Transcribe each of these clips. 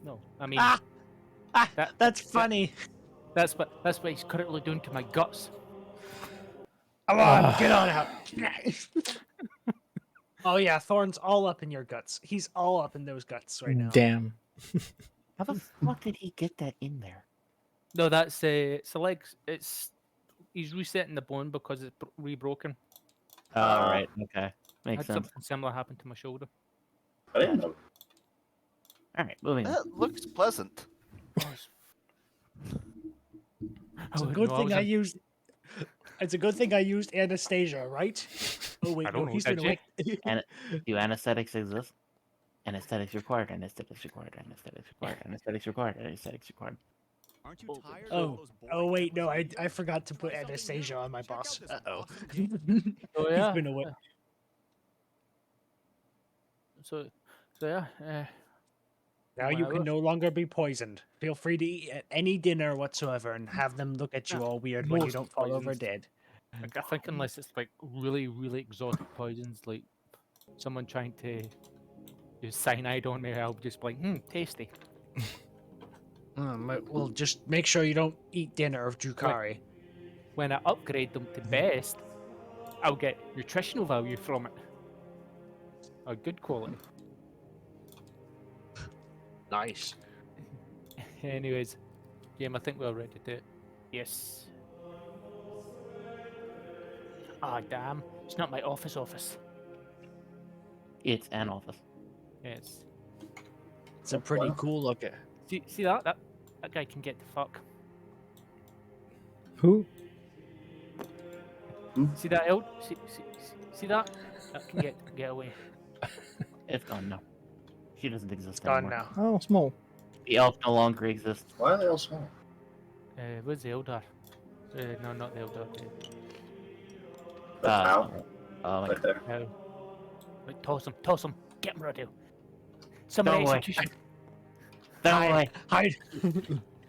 No, I mean That's funny. that's what he's currently doing to my guts. Come on, get on out. Oh yeah, Thorn's all up in your guts. He's all up in those guts right now. Damn. How the fuck did he get that in there? No, that's it's a leg. He's resetting the bone because it's re-broken. Oh, right. Okay. I Makes had sense. something similar happen to my shoulder. I didn't know. All right, moving on. That looks pleasant. It's a good thing I used. It's a good thing I used anesthesia, right? Oh wait, I don't no, know, he's did been you? awake. Do anesthetics exist? Anesthetics required. Anesthetics required. Anesthetics required. Anesthetics required. Anesthetics required. Aren't you tired of Oh, those oh boring wait, no, I templates? forgot to put Try something anesthesia new. on my Check out boss. this Uh-oh. awesome Oh He's yeah. been awake. So yeah. Now you whatever. can no longer be poisoned. Feel free to eat at any dinner whatsoever and have them look at you Yeah, all weird when you most don't fall over poisons. dead. Like, I think unless it's like really, really exotic poisons, like someone trying to use cyanide on me, I'll just be like, tasty. Well, just make sure you don't eat dinner of Drukari. When I upgrade them to best, I'll get nutritional value from it. A good quality. Nice. Anyways, I think we're ready to do it. Yes. Ah, damn. It's not my office. It's an office. Yes. It's a pretty cool look at. See that? That guy can get the fuck. Who? See that, Eld? See that? That can get away. It's gone now. She doesn't exist It's gone anymore. now. Oh, small. The elf no longer exists. Why are they all small? Where's the Eldar? No, not the Eldar. That's how. Oh my Right there. No. Wait, toss him. Get him, Rodeo. Summon Don't worry. execution. Don't worry. Hide.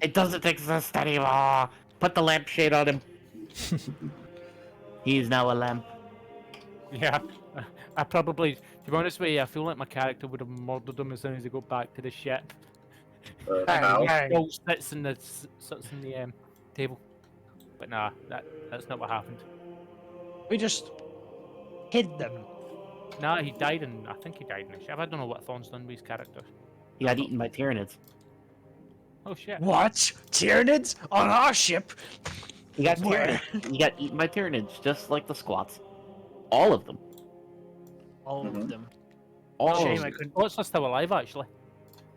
It doesn't exist anymore. Put the lampshade on him. He's now a lamp. Yeah. I probably, to be honest with you, I feel like my character would have murdered him as soon as he got back to the ship. How? Still sits in the table. But nah, that's not what happened. We just hid them. Nah, I think he died in the ship. I don't know what Thorn's done with his character. He got eaten by Tyranids. Oh shit. What? Tyranids on our ship? He got Where? He got eaten by Tyranids, just like the squats. All of them. All Mhm. of them. All Shame of I them. couldn't. What's still alive actually?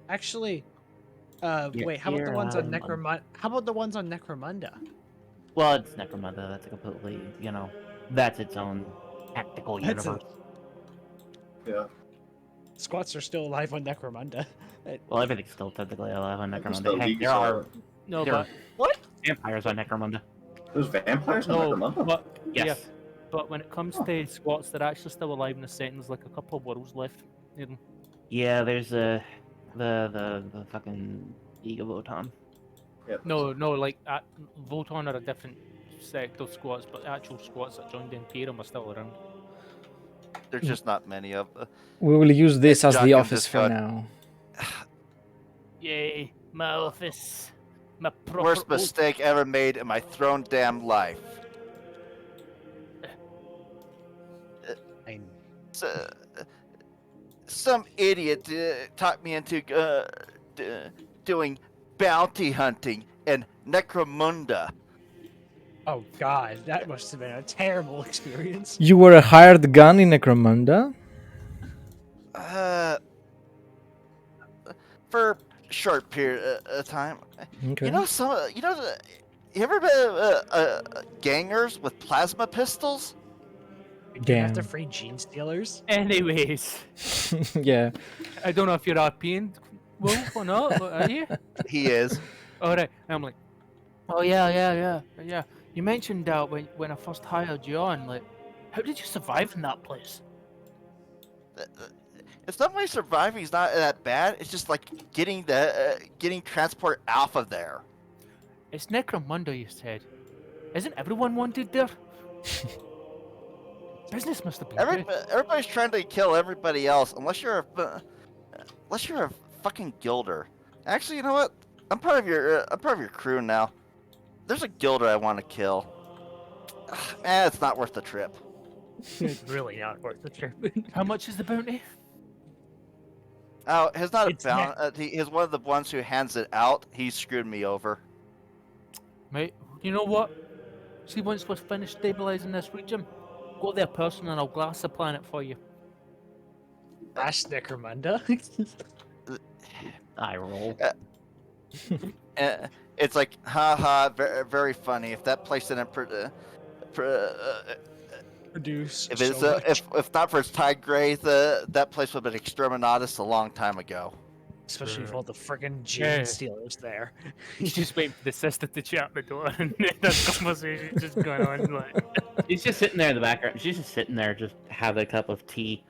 Actually, Yeah, wait. How about the here, ones on um, Necromunda? How about the ones on Necromunda? Well, it's Necromunda. That's a completely, that's its own tactical That's universe. Yeah. Squats are still alive on Necromunda. Well, everything's still technically alive on It's Necromunda. still Heck, these there are No, There but What? vampires on Necromunda. There's vampires on no, Necromunda? but Yes. yeah. But when it comes to squats, they're actually still alive in the setting. There's like a couple of worlds left near them. Yeah, there's the fucking Ego Voton. Yeah. No, like Voton are a different sect of squats, but the actual squats that joined the Imperium are still around. There's just not many of them. We will use this as the Jock office just for got- now. Yay, my office, my proper Worst mistake ever made in my thrown damn life. Some idiot talked me into doing bounty hunting in Necromunda. Oh God, that must have been a terrible experience. You were a hired gun in Necromunda? For a short period of time. Okay. You ever been gangers with plasma pistols? Do you have to Damn. free gene stealers? Anyways, Yeah. I don't know if you're RPing Wolf or not. But are you? He is. All right. I'm like, oh yeah. You mentioned when I first hired you on, like, how did you survive in that place? In some ways, surviving is not that bad. It's just like getting transport off of there. It's Necromunda, you said. Isn't everyone wanted there? Business must have been good. Everybody's trying to kill everybody else, unless you're a fucking guilder. Actually, you know what? I'm part of your crew now. There's a guilder I want to kill. It's not worth the trip. It's really not worth the trip. How much is the bounty? Oh, he's not a It's ne- bound. He's one of the ones who hands it out. He screwed me over. Mate, you know what? See, once we're finished stabilizing this region, go there personally and I'll glass the planet for you. Last Necromunda. I roll. It's like, haha, very, very funny. If that place didn't, Produce. if it's so much. if not for its tide gray, that place would have been exterminatus a long time ago. Especially with all the friggin' Yeah. Gene Stealers there. He's just waiting for the sister to chat the door and that conversation just going on. Like, She's just sitting there in the background. She's just sitting there, just having a cup of tea.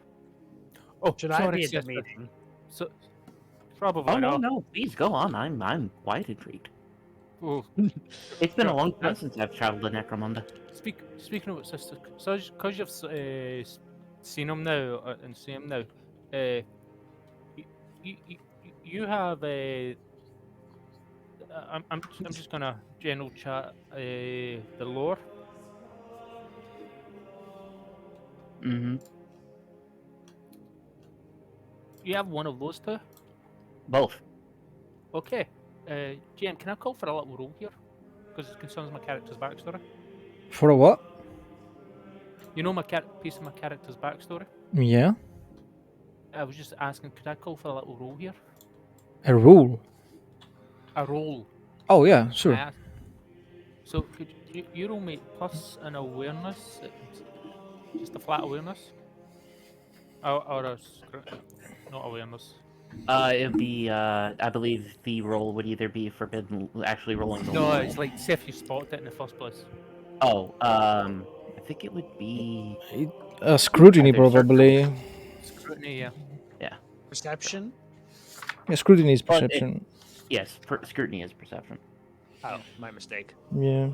oh, Should I sorry, be at the sister. meeting? So, probably Oh no, not. no, please go on. I'm quite intrigued. Oh, It's been a Yeah, long yeah. time since I've traveled to Necromunda. speaking of sister, so because you've seen him now and see him now, you have a. I'm just gonna general chat the lore. Mm-hmm. You have one of those two. Both. Okay. GM, can I call for a little roll here? Because it concerns my character's backstory. For a what? You know my piece of my character's backstory? Yeah. I was just asking, could I call for a little roll here? A rule. A roll. Oh yeah, I sure. asked. So could you roll me plus an awareness? Just a flat awareness? Or a not awareness. It'd be, I believe the roll would either be forbidden, actually rolling the No, roll. it's like see if you spotted it in the first place. Oh, I think it would be... Scrutiny Either circle- probably. Scrutiny, yeah. Perception? Yeah, scrutiny is But it- perception. Yes, scrutiny is perception. Oh, my mistake. Yeah.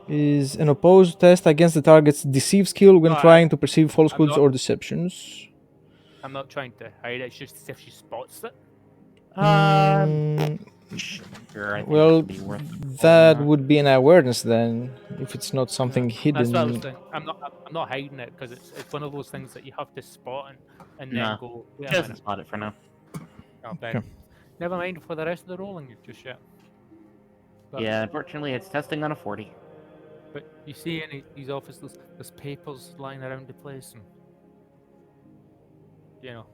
Is an opposed test against the target's deceive skill when No, trying to perceive falsehoods not- or deceptions. I'm not trying to hide it, it's just to see if she spots it. Mm, Sure, I think well, that'd be worth that rolling would be an awareness then, if it's not something That's what I was hidden. saying. I'm not hiding it because it's one of those things that you have to spot and then Nah. go. She Wait a doesn't minute. spot it for now. Oh, then. Never mind for the rest of the rolling just yet. But, Yeah, unfortunately, it's testing on a 40. But you see in these offices, there's papers lying around the place, and you know,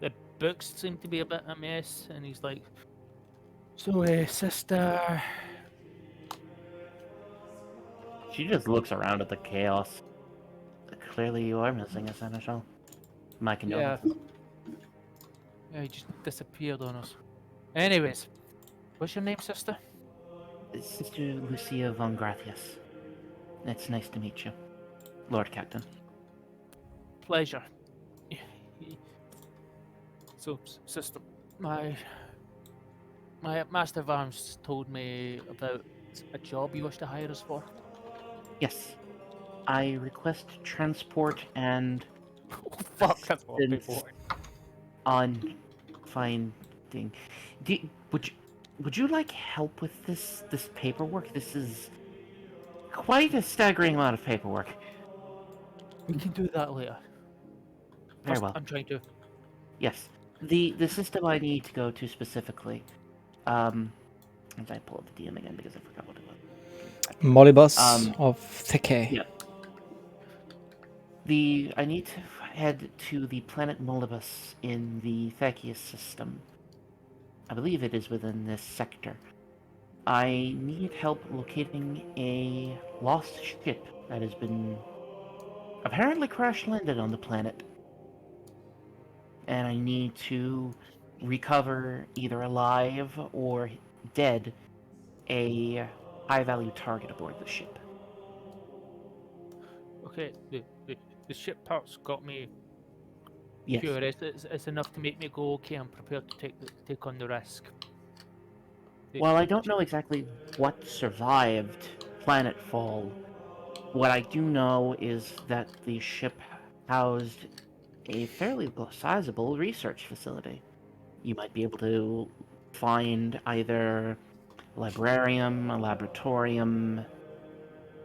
the books seem to be a bit a mess. And he's like, "So, sister." She just looks around at the chaos. Clearly, you are missing a seneschal. My Yeah. condolences. Yeah, he just disappeared on us. Anyways, what's your name, sister? Sister Lucia von Gratius. It's nice to meet you, Lord Captain. Pleasure. So, sister, my master of arms told me about a job you wish to hire us for. Yes. I request transport and Oh, fuck, that's what Since- people want. on finding. Would you like help with this paperwork? This is quite a staggering amount of paperwork. We can do that later. Very First, well. I'm trying to. Yes. The system I need to go to specifically. As I pull up the DM again because I forgot what it was. Molybus Um, of Theke. yeah. I need to head to the planet Molybus in the Thekius system. I believe it is within this sector. I need help locating a lost ship that has been apparently crash landed on the planet. And I need to recover, either alive or dead, a high value target aboard the ship. Okay, the ship part's got me Yes. curious. It's enough to make me go, okay, I'm prepared to take on the risk. While I don't know exactly what survived planetfall, what I do know is that the ship housed a fairly sizable research facility. You might be able to find either a librarium, a laboratorium.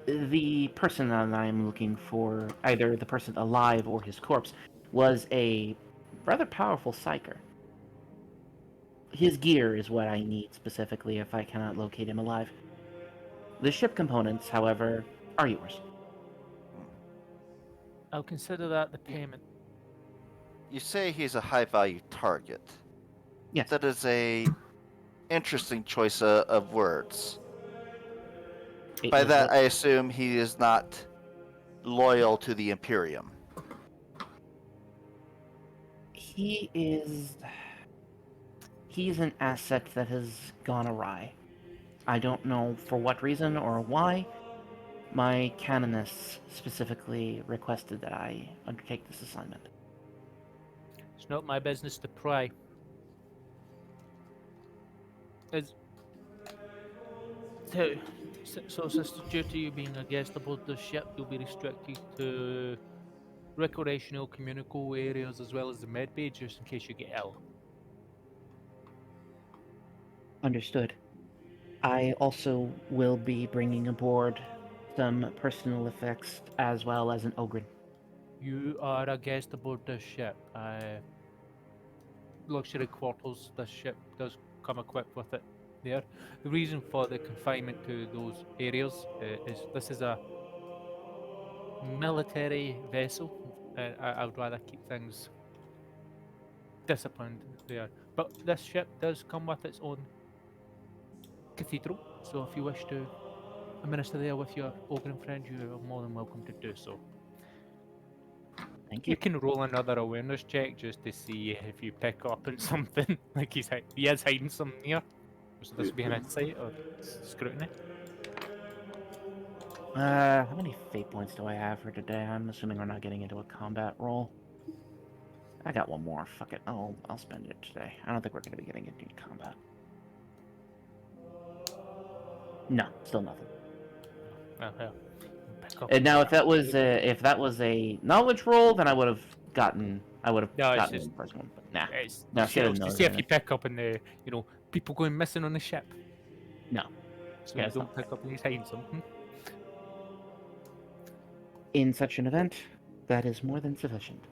The person that I'm looking for, either the person alive or his corpse, was a rather powerful psyker. His gear is what I need specifically if I cannot locate him alive. The ship components, however, are yours. I'll consider that the payment. You say he's a high-value target. Yes. That is a interesting choice of words. It By was that, what- I assume he is not loyal to the Imperium. He's an asset that has gone awry. I don't know for what reason or why. My canoness specifically requested that I undertake this assignment. It's not my business to pry. Is so, Sister, due to you being a guest aboard the ship, you'll be restricted to recreational, communal areas as well as the med bay, just in case you get ill. Understood. I also will be bringing aboard some personal effects as well as an ogre. You are a guest aboard this ship. Luxury quarters, this ship does come equipped with it there. The reason for the confinement to those areas is this is a military vessel. I would rather keep things disciplined there. But this ship does come with its own cathedral, so if you wish to administer there with your ogre friend, you are more than welcome to do so. Thank You you. can roll another awareness check just to see if you pick up on something. Like he is hiding something here. So this will be an insight or scrutiny. How many fate points do I have for today? I'm assuming we're not getting into a combat roll. I got one more. Fuck it. I'll spend it today. I don't think we're going to be getting into combat. No, still nothing. Oh, well, pick up And on now, if that. that was a knowledge roll, then I would have gotten No, it's gotten just- the first one. But nah, It's No, to she doesn't to know see if that. you pick up on the, people going missing on the ship. no. So Yeah, you it's don't not pick up on he's hiding something. In such an event, that is more than sufficient.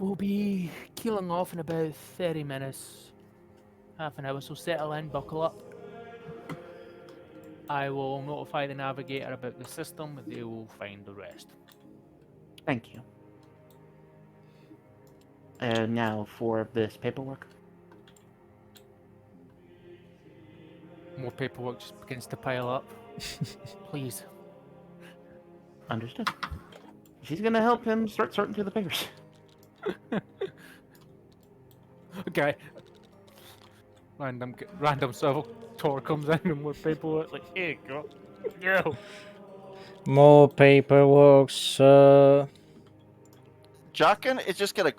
We'll be keeling off in about 30 minutes, half an hour, so settle in, buckle up. I will notify the navigator about the system, they will find the rest. Thank you. Now for this paperwork. More paperwork just begins to pile up. Please. Understood. She's gonna help him start sorting through the papers. Okay. Random servitor comes in and more paperwork, like, here you go. Go. More paperwork, sir. Jockin is just gonna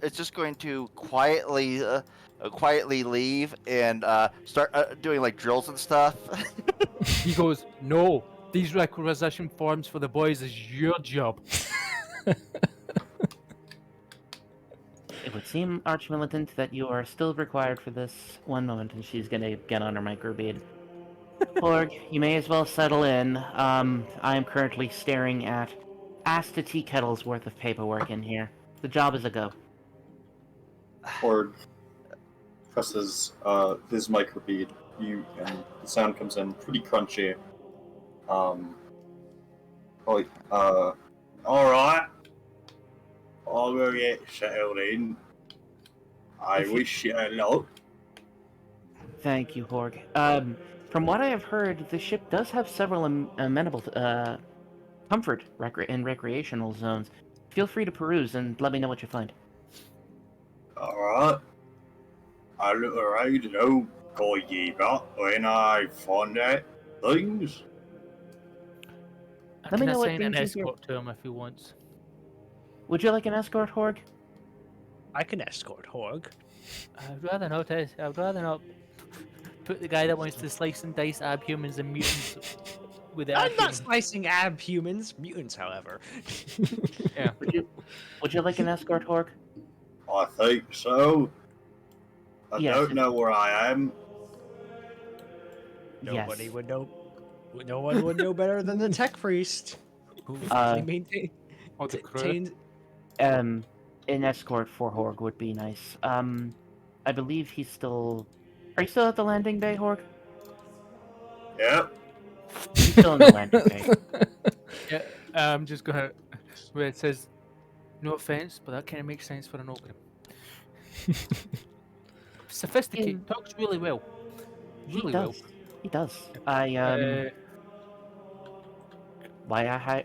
it's just going to quietly leave and start doing like drills and stuff. He goes, no, these requisition forms for the boys is your job. It would seem, Archmilitant, that you are still required for this. One moment, and she's gonna get on her microbead. Org, you may as well settle in. I am currently staring at ass to tea kettles worth of paperwork in here. The job is a go. Or presses his microbead, and the sound comes in pretty crunchy. Like, alright. I'll go get settled in. I wish you luck. Thank you, Horg. From what I have heard, the ship does have several amenable comfort and recreational zones. Feel free to peruse and let me know what you find. Alright. I look around and I'll go give up when I find out things. Let me Can know what assign an brings you here. escort to him if he wants. Would you like an escort, Horg? I can escort Horg. I'd rather not. I'd rather not put the guy that wants to slice and dice abhumans and mutants with the I'm not abhuman. slicing humans, mutants, however. Yeah. Would you like an escort, Horg? I think so. I Yes, don't know where I am. Nobody yes. would know. No one would know better than the tech priest, who Uh, Or the crew. maintains. An escort for Horg would be nice. I believe he's still. Are you still at the landing bay, Horg? Yep. He's still in the landing bay. Yeah, I'm just gonna. Where it says, no offense, but that kind of makes sense for an ogre. Sophisticated, talks really well. He Really does. well. He does.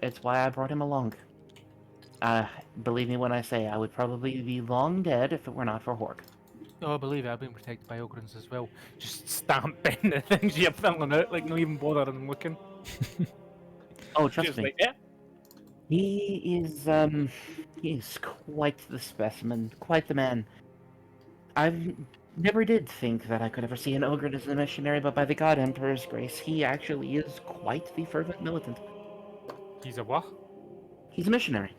It's why I brought him along. Believe me when I say I would probably be long dead if it were not for Horg. Oh, I believe it. I've been protected by ogrins as well. Just stamping the things you're filling out, like not even bothering looking. Oh, trust Just me. like, yeah. He is quite the specimen, quite the man. I never did think that I could ever see an ogre as a missionary, but by the God Emperor's grace, he actually is quite the fervent militant. He's a what? He's a missionary.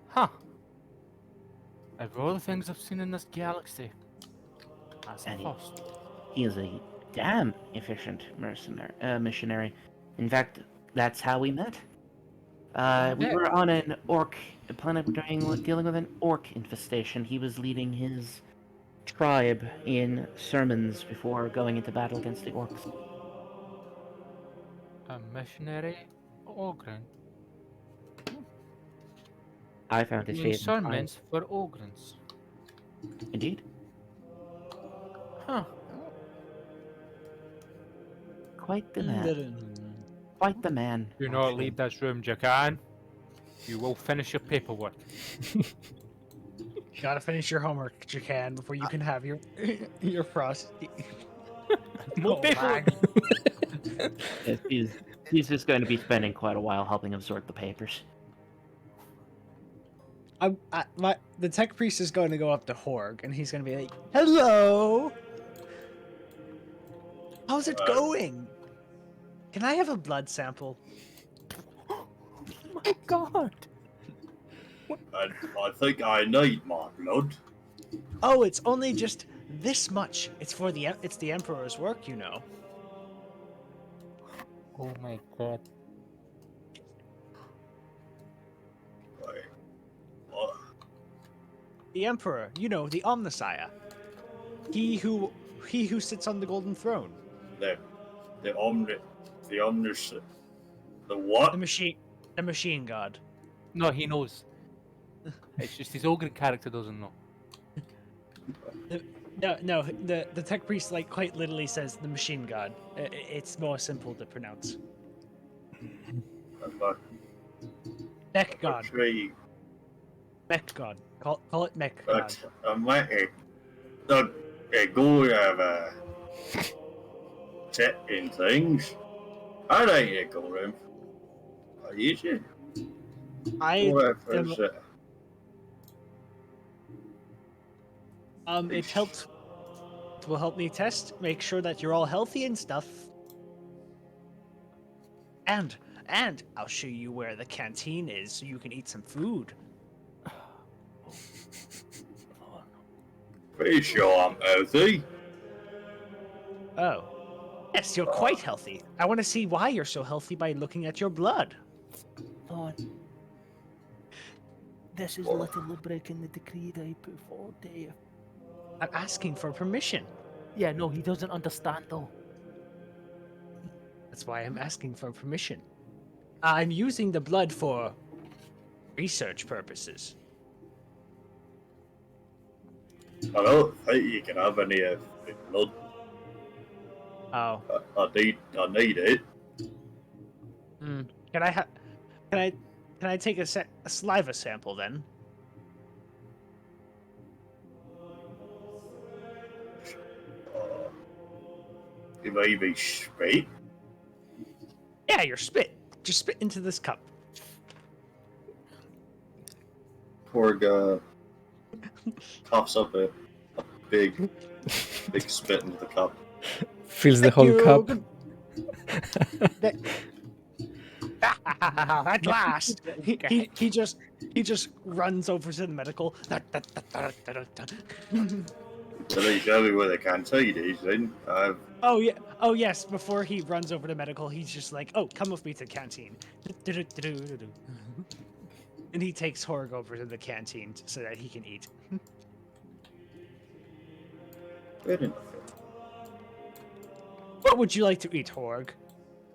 Huh. Of all the things I've seen in this galaxy, that's the And first. he is a damn efficient missionary. In fact, that's how we met. We Yeah. were on a planet dealing with an orc infestation. He was leading his tribe in sermons before going into battle against the orcs. A missionary ogrin. I found his Doing fate. sermons for ogrins. Indeed. Huh. Quite the man. Quite the man. Do not actually. leave this room, Jacan. You will finish your paperwork. You gotta finish your homework, you can, before you can have your your frost. More paperwork. Yes, he's just going to be spending quite a while helping him sort the papers. The tech priest is going to go up to Horg, and he's going to be like, "Hello, how's it going? Can I have a blood sample?" My God. I think I need my blood. Oh, it's only just this much. It's the Emperor's work, you know. Oh my God. Wait. What? The Emperor, you know, the Omnissiah. He who sits on the golden throne. The what? The machine god. No, he knows. It's just his ogre character doesn't know. No, the tech priest like quite literally says the machine god. It's more simple to pronounce. Mech god. Tree. Mech god. Call it mech god. But I might go have setting things. I like to go room. I use it. It helped. It will help me make sure that you're all healthy and stuff. And I'll show you where the canteen is so you can eat some food. Pretty sure I'm healthy. Oh. Yes, you're quite healthy. I want to see why you're so healthy by looking at your blood. Lord, this is literally breaking the decree that I put forward to you. I'm asking for permission. Yeah, no, he doesn't understand though. That's why I'm asking for permission. I'm using the blood for research purposes. I don't think you can have any of the blood. Oh. I need it. Can I take a saliva sample then? You maybe spit. Yeah, your spit. Just spit into this cup. Poor guy tops up a big spit into the cup. Fills the whole cup. At last, he just runs over to the medical. So they show me where they can't tell you these then. Oh yeah. Oh yes. Before he runs over to medical, he's just like, "Oh, come with me to the canteen." And he takes Horg over to the canteen so that he can eat. Good enough. What would you like to eat, Horg?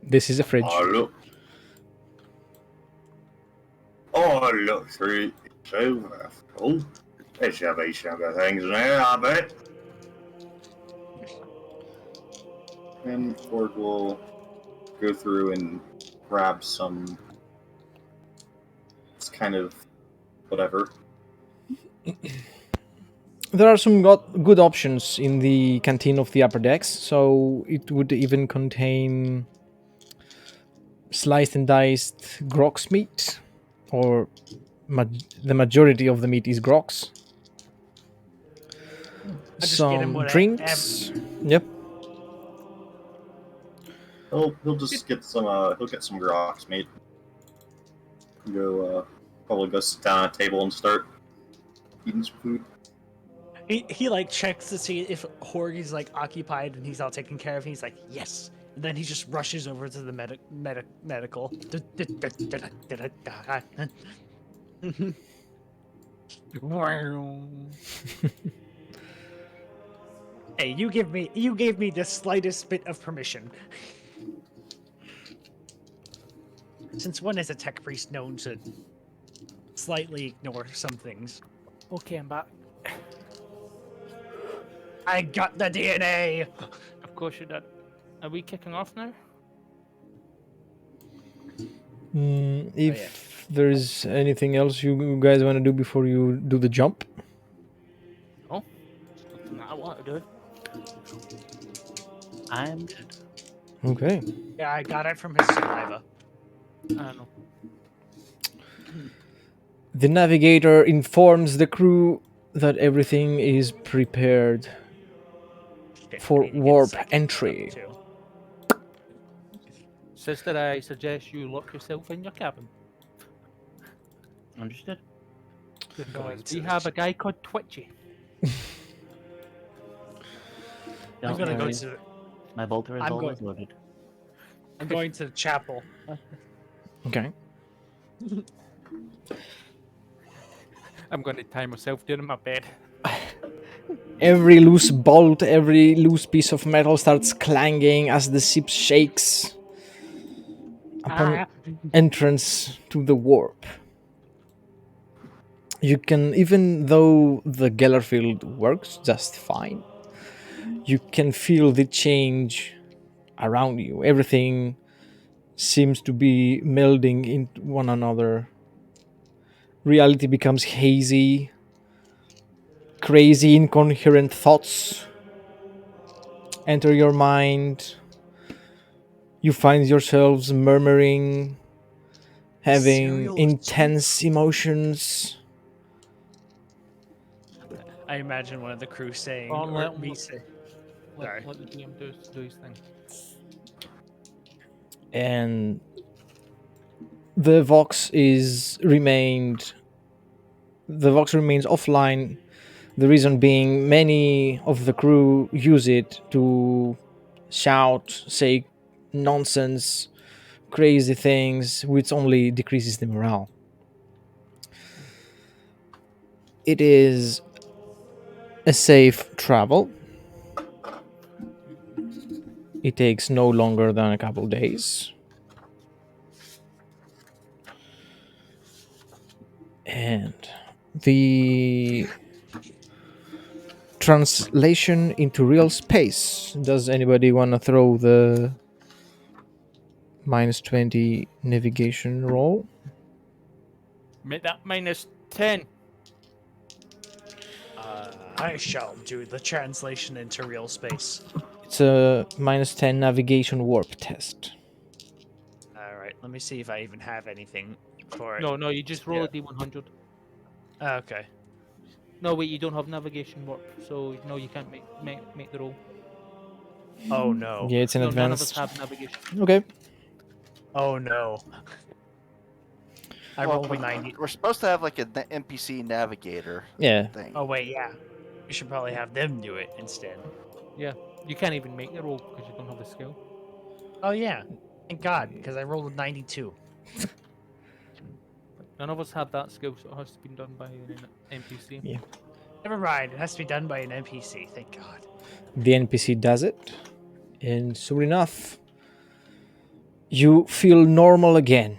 This is a fridge. Oh, look through it. So full. There should be some good things in there, I bet. And Ford will go through and grab some. It's kind of whatever. There are some good options in the canteen of the upper decks, so it would even contain sliced and diced grox meat, or the majority of the meat is grox. just get him Some what drinks. Yep. He'll just get some. He'll get some grox mate. Go probably go sit down at a table and start eating some food. He like checks to see if Horg is like occupied and he's all taken care of. And he's like, yes. And then he just rushes over to the medical. Hey, you gave me the slightest bit of permission. Since when is a tech priest known to slightly ignore some things? Okay, I'm back. I got the DNA! Of course you did. Are we kicking off now? If there's anything else you guys want to do before you do the jump. No. Something that I want to do. I'm good. Okay. Yeah, I got it from his saliva. I know. The navigator informs the crew that everything is prepared for warp entry. Sister, I suggest you lock yourself in your cabin. Understood. Because we have a guy called Twitchy. I'm Don't gonna go worry, to. my bolter is I'm always going- loaded. I'm going to the chapel. Okay. I'm going to tie myself down in my bed. Every loose bolt, every loose piece of metal starts clanging as the ship shakes upon entrance to the warp. You can, even though the Geller field works just fine, you can feel the change around you. Everything seems to be melding into one another. Reality becomes hazy. Crazy, incoherent thoughts enter your mind. You find yourselves murmuring, having Serial intense emotions. I imagine one of the crew saying, Oh, or let- me say, sorry. Let the DM do his thing. And the Vox remains offline. The reason being, many of the crew use it to shout, say nonsense, crazy things, which only decreases the morale. It is a safe travel. It takes no longer than a couple days. And the translation into real space. Does anybody want to throw the -20 navigation roll? Make that -10. I shall do the translation into real space. It's a -10 navigation warp test. All right, let me see if I even have anything for it. No, you just roll Yeah. a D100. Okay. No, wait, you don't have navigation warp, so no, you can't make the roll. Oh no. Yeah, it's an No, none of us advanced. have navigation. Okay. Oh no. I Well, rolled a 90. we're supposed to have like an NPC navigator Yeah. thing. Oh wait, yeah. We should probably have them do it instead. Yeah, you can't even make the roll because you don't have the skill. Oh yeah. Thank God, because I rolled a 92. None of us have that skill, so it has to be done by an NPC. Yeah. Never mind. It has to be done by an NPC. Thank God. The NPC does it, and soon enough, you feel normal again.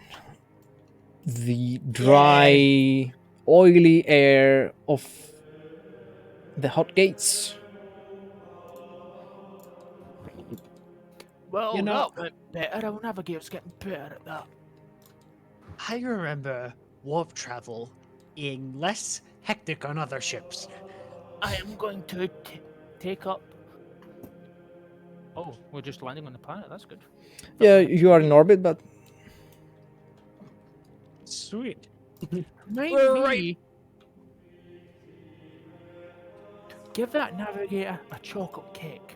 The dry, oily air of the hot gates. Well, You know- that went better. Our navigator's getting better at that. I remember warp travel being less hectic on other ships. I am going to take up. Oh, we're just landing on the planet. That's good. Yeah, you are in orbit, but Sweet. Mind Right. me. Give that navigator a chocolate cake.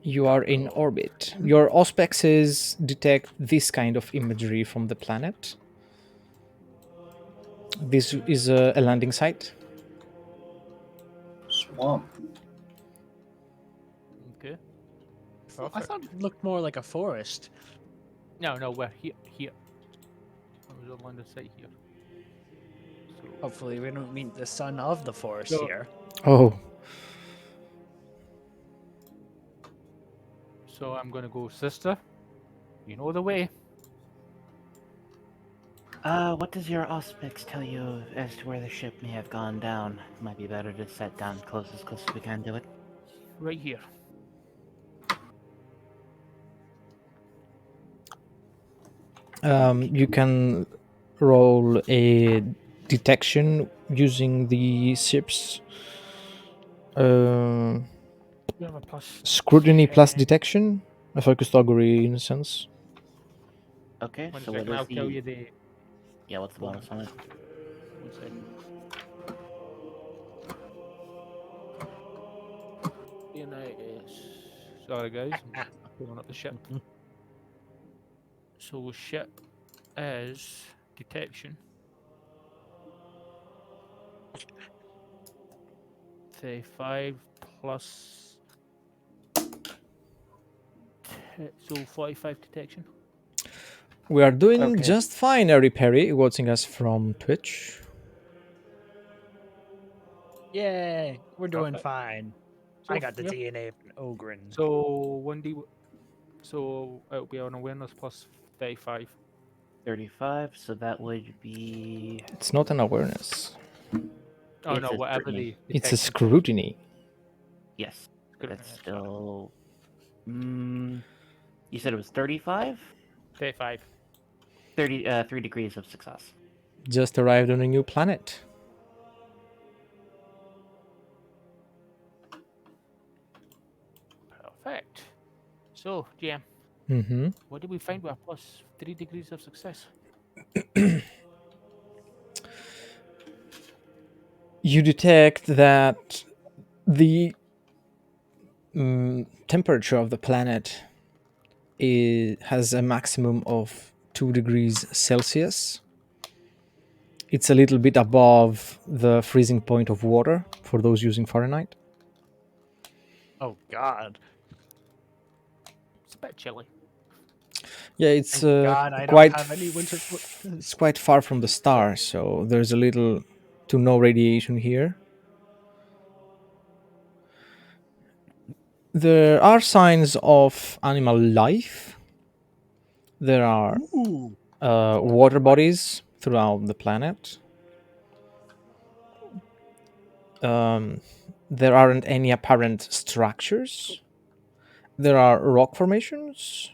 you are in orbit. Your auspexes detect this kind of imagery from the planet. This is a landing site. Swamp. Okay. I Perfect. thought it looked more like a forest. No, we're here. We're on the site here. So, Hopefully, we don't meet the son of the forest So- here. Oh, so I'm gonna go, sister. You know the way. What does your auspex tell you as to where the ship may have gone down? Might be better to set down close as we can to it. Right here. you can roll a detection using the ship's We have a plus. scrutiny plus 10. detection, a focused augury in a sense. Okay, One so second, what I'll is tell the... you the. Yeah, what's the bonus on it? 1 second. Leonidas. Sorry, guys. I'm pulling up the ship. So ship is detection. 35 plus. So 45 detection. We are doing Okay. just fine, Ari Perry, watching us from Twitch. Yay, we're doing Perfect. fine. So, I got the yeah. DNA of an ogrin. So 1d. So it'll be an awareness plus 35. 35, so that would be... It's not an awareness. Oh It's no, a whatever scrutiny. the. It's a detection scrutiny. Yes, Scrutiny, that's sorry. still... you said it was 35? 35. 3 degrees of success. Just arrived on a new planet. Perfect. So, GM, Mm-hmm. what did we find with a plus 3 degrees of success? You detect that the temperature of the planet has a maximum of 2 degrees Celsius. It's a little bit above the freezing point of water for those using Fahrenheit. Oh God. It's a bit chilly. Yeah, it's Thank God I quite don't have any winter. it's quite far from the star, so there's a little to no radiation here. There are signs of animal life. There are Ooh. water bodies throughout the planet. There aren't any apparent structures. There are rock formations.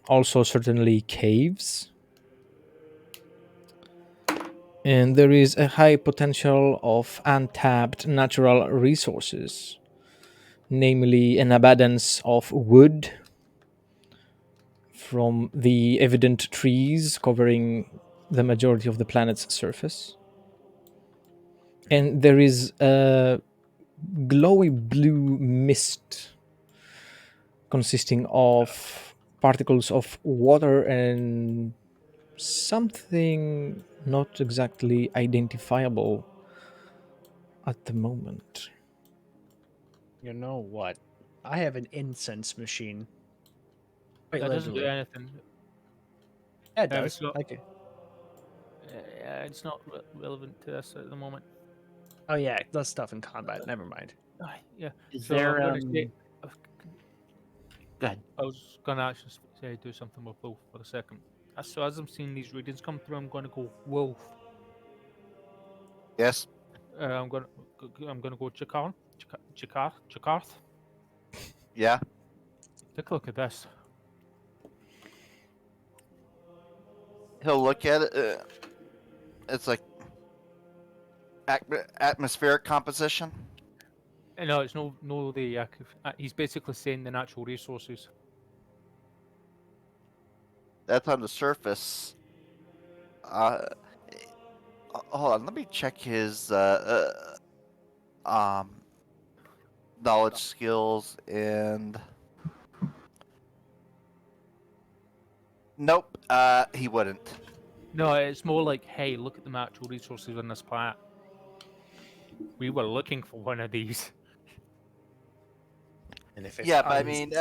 Also, certainly caves. And there is a high potential of untapped natural resources, namely an abundance of wood from the evident trees covering the majority of the planet's surface. And there is a glowy blue mist consisting of particles of water and something not exactly identifiable at the moment. You know what? I have an incense machine. Quite That doesn't do literally. anything. Yeah, it It's does. not. Okay. It's not relevant to this at the moment. Oh yeah, it does stuff in combat. Never mind. Yeah. Is So there I'm going to say. Go ahead. I was going to actually say do something with wolf for a second. So as I'm seeing these readings come through, I'm going to go wolf. Yes. I'm going to go Jakarth. Yeah. Take a look at this. He'll look at it. It's like atmospheric composition. No, it's no the. He's basically saying the natural resources. That's on the surface. Hold on. Let me check his knowledge, skills, and. Nope. He wouldn't. No, it's more like, hey, look at the natural resources on this planet. We were looking for one of these. And if it's Yeah, but I mean,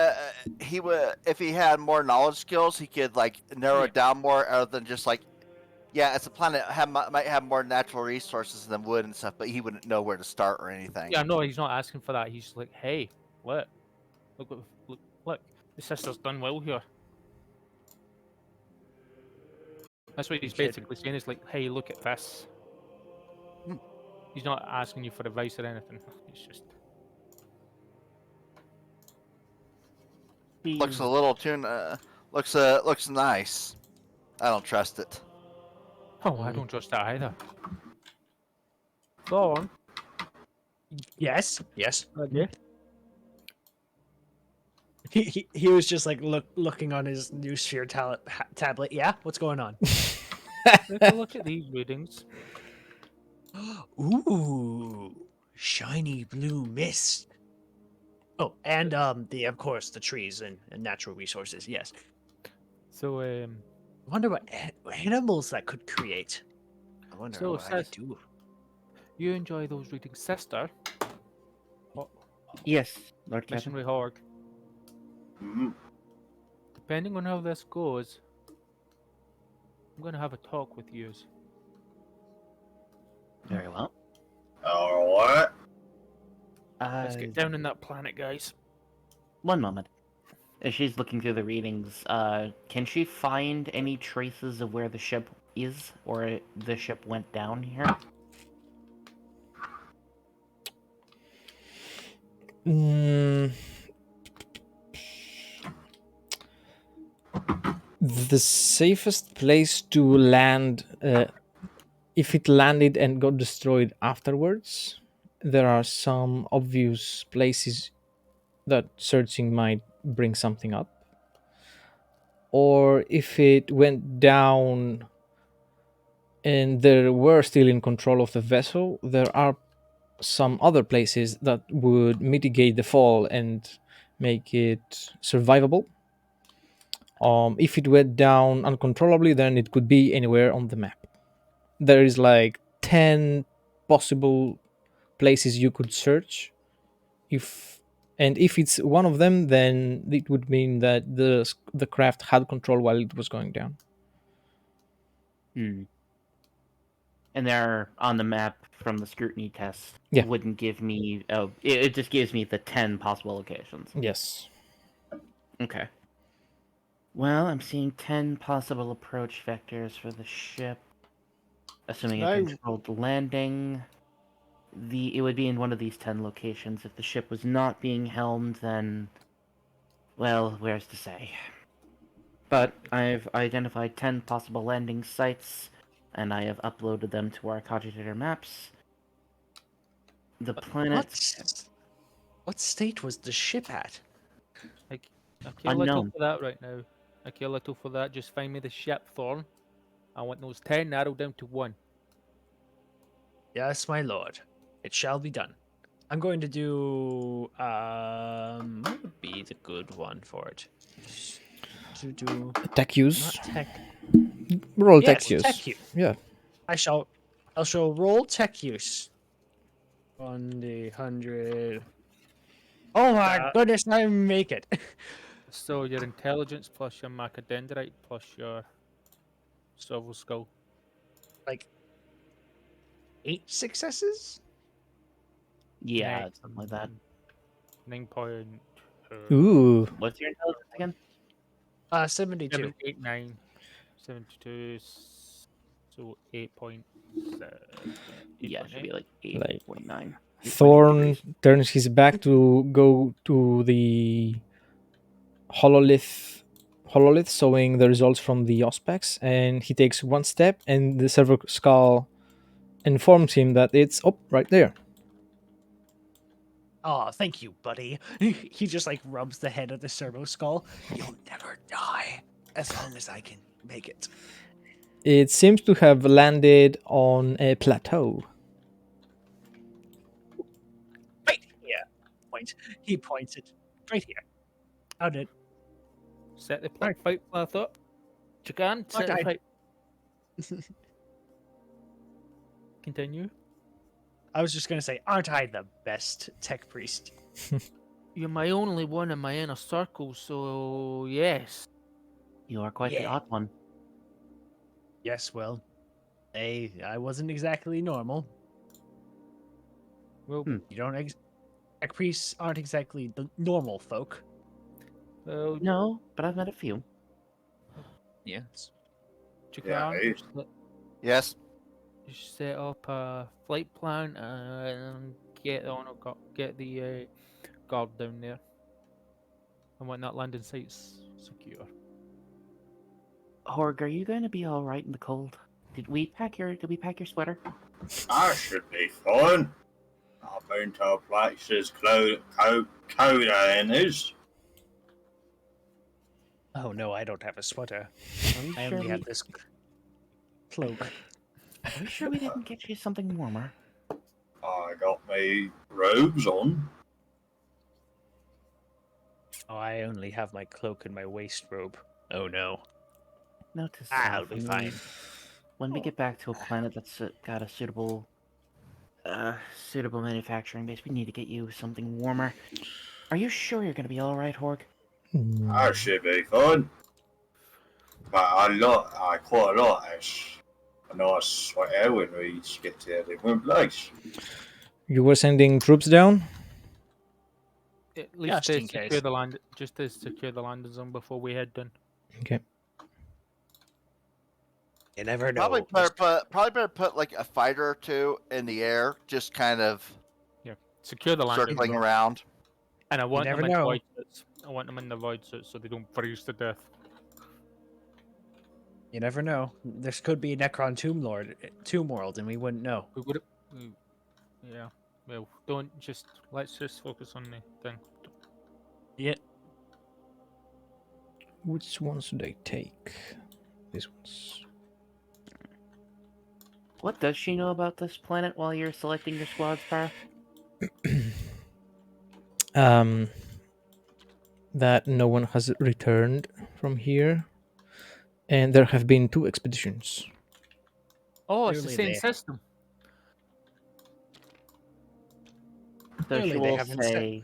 he would if he had more knowledge skills, he could like narrow it down more, other than just like, yeah, it's a planet might have more natural resources than wood and stuff, but he wouldn't know where to start or anything. Yeah, no, he's not asking for that. He's just like, hey, look, look, the sister's done well here. That's what he's basically saying. Is like, hey, look at this. He's not asking you for advice or anything. It's just. Looks a little too. Looks nice. I don't trust it. Oh, I don't trust that either. Go on. Yes. Yes. Okay. He was just like looking on his new sphere tablet. Yeah, what's going on? Take a look at these readings. Ooh, shiny blue mist. Oh, and the of course the trees and natural resources. Yes. So I wonder what animals that could create. I wonder So, what I could Seth, do. you enjoy those readings, sister? What? Yes, Lord Captain. Missionary Hog. Mm-hmm. Depending on how this goes, I'm going to have a talk with you. Very well. Alright. Let's get down in that planet, guys. One moment. As she's looking through the readings, can she find any traces of where the ship is, or the ship went down here? The safest place to land, if it landed and got destroyed afterwards, there are some obvious places that searching might bring something up. Or if it went down and they were still in control of the vessel, there are some other places that would mitigate the fall and make it survivable. If it went down uncontrollably, then it could be anywhere on the map. There is like 10 possible places you could search. If it's one of them, then it would mean that the craft had control while it was going down. Hmm. And they're on the map from the scrutiny test. Yeah. Wouldn't give me. Oh, it just gives me the 10 possible locations. Yes. Okay. Well, I'm seeing 10 possible approach vectors for the ship. Assuming a controlled landing. It would be in one of these 10 locations. If the ship was not being helmed, then. Well, where's to say? But I've identified 10 possible landing sites, and I have uploaded them to our cogitator maps. The planet. What state was the ship at? I care little Unknown. for that right now. I care little for that. Just find me the ship, Thorn. I want those 10 narrowed down to 1. Yes, my lord. It shall be done. I'm going to do what would be the good one for it? To do Tech use. not tech. Roll Yes, tech use. tech use. Yeah. I'll show roll tech use. On the 100. Oh my goodness, I make it. So your intelligence plus your macadendrite plus your survival skill. Like 8 successes? Yeah, it's something like that. 9 point. Ooh. What's your intelligence again? 72. 789. 72. So 8.7. Yeah, it should be like Like, 8.9. Thorn turns his back to go to the hololith, showing the results from the auspex, and he takes one step, and the server skull informs him that it's up right there. Oh, thank you, buddy. He just like rubs the head of the servo skull. You'll never die as long as I can make it. It seems to have landed on a plateau. Right here. He points it right here. How did? Set the Right. fight path up. You can set the I- fight. Continue. I was just gonna say, aren't I the best tech priest? You're my only one in my inner circle, so yes. You are quite the Yeah. odd one. Yes, well, I wasn't exactly normal. Well, You don't. Tech priests aren't exactly the normal folk. well, No, but I've met a few. Yes. Yeah, Jacan, eh? Yes. just set up a flight plan and get the guard down there. I want that landing site's secure. Horg, are you going to be all right in the cold? Did we pack your sweater? I should be fine. I've been to places colder than this. Oh no, I don't have a sweater. Are we I sure only have this cloak. Are we sure we didn't get you something warmer? I got me robes on. Oh, I only have my cloak and my waist robe. Oh no. Note to I'll self, be fine. when we get back to a planet that's got a suitable manufacturing base, we need to get you something warmer. Are you sure you're going to be all right, Horg? I should be fine. But I quite like a nice sweater when we get to a different place. You were sending troops down? At least Just to in secure case. the land, just to secure the landing zone before we head down. Okay. You never know. Probably better put like a fighter or two in the air, just kind of Secure the landing circling zone. around. And I want them never in know. void suits. I want them in the void suits so they don't freeze to death. You never know. This could be Necron Tomb World, and we wouldn't know. We would. Yeah. Well, let's just focus on the thing. Yeah. Which ones should I take? These ones. What does she know about this planet while you're selecting your squad's path? That no one has returned from here, and there have been 2 expeditions. Oh, it's the Clearly same system. So Clearly she they will haven't say,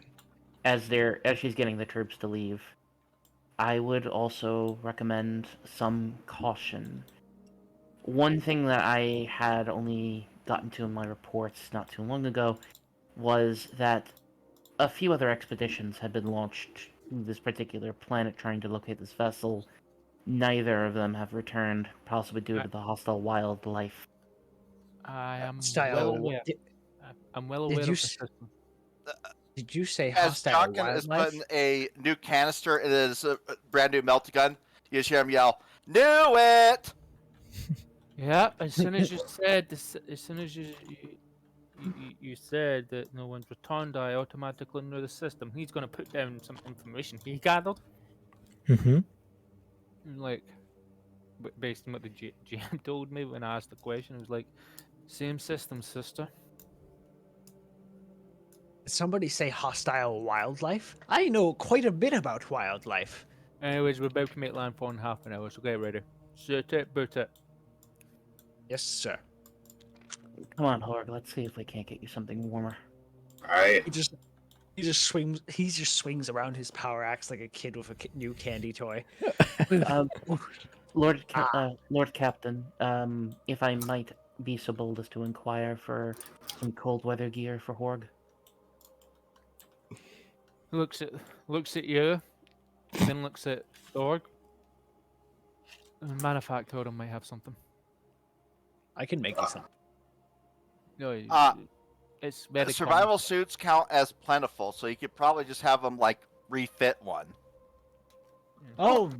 as she's getting the troops to leave, I would also recommend some caution. One thing that I had only gotten to in my reports not too long ago was that a few other expeditions had been launched to this particular planet trying to locate this vessel. Neither of them have returned, possibly due to the hostile wildlife. I am well Hostile. aware. I'm well Did aware you of the s- system. Did you say As hostile Jochen is wildlife? putting a new canister in his brand new melta gun, you just hear him yell, "Knew it!" Yeah, as soon as you said you said that no one's returned, I automatically knew the system. He's going to put down some information he gathered, Mm-hmm. like based on what the GM told me when I asked the question. It was like, same system, sister. Somebody say hostile wildlife? I know quite a bit about wildlife. Anyways, we're about to make landfall in half an hour, so get ready. Shoot it, boot it. Yes, sir. Come on, Horg. Let's see if we can't get you something warmer. Alright. He just swings around his power axe like a kid with a new candy toy. Lord Captain, if I might be so bold as to inquire for some cold weather gear for Horg. Looks at you, then looks at Org. The manufacturer might have something. I can make you some. No, it's very Survival suits count as plentiful, so you could probably just have them like refit one. Oh,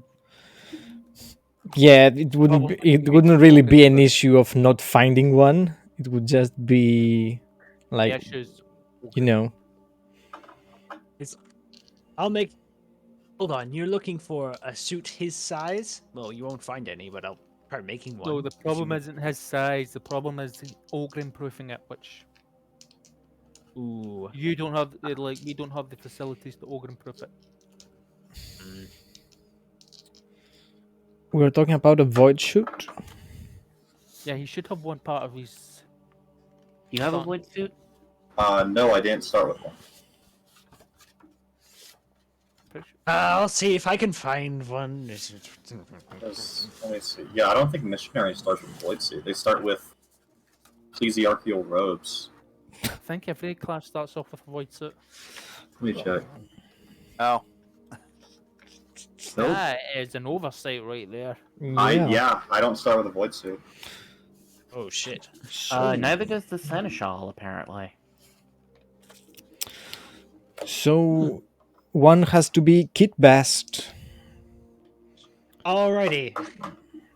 Yeah, it wouldn't really be an issue of not finding one. It would just be like, the issues. you know. I'll make. Hold on, you're looking for a suit his size? Well, you won't find any, but I'll try making one. No, the problem isn't his size. The problem is the ogre proofing it, which Ooh. you don't have. Like we don't have the facilities to ogre proof it. We were talking about a void shoot. Yeah, he should have one part of his. You have a Fun. void suit? No, I didn't start with one. I'll see if I can find one. Let me see. Yeah, I don't think missionary starts with void suit. They start with ecclesiarchical robes. I think every class starts off with a void suit. Let me check. Oh, Nope. That is an oversight right there. I don't start with a void suit. Oh shit. Neither does the seneschal, apparently. So one has to be kit best. Alrighty.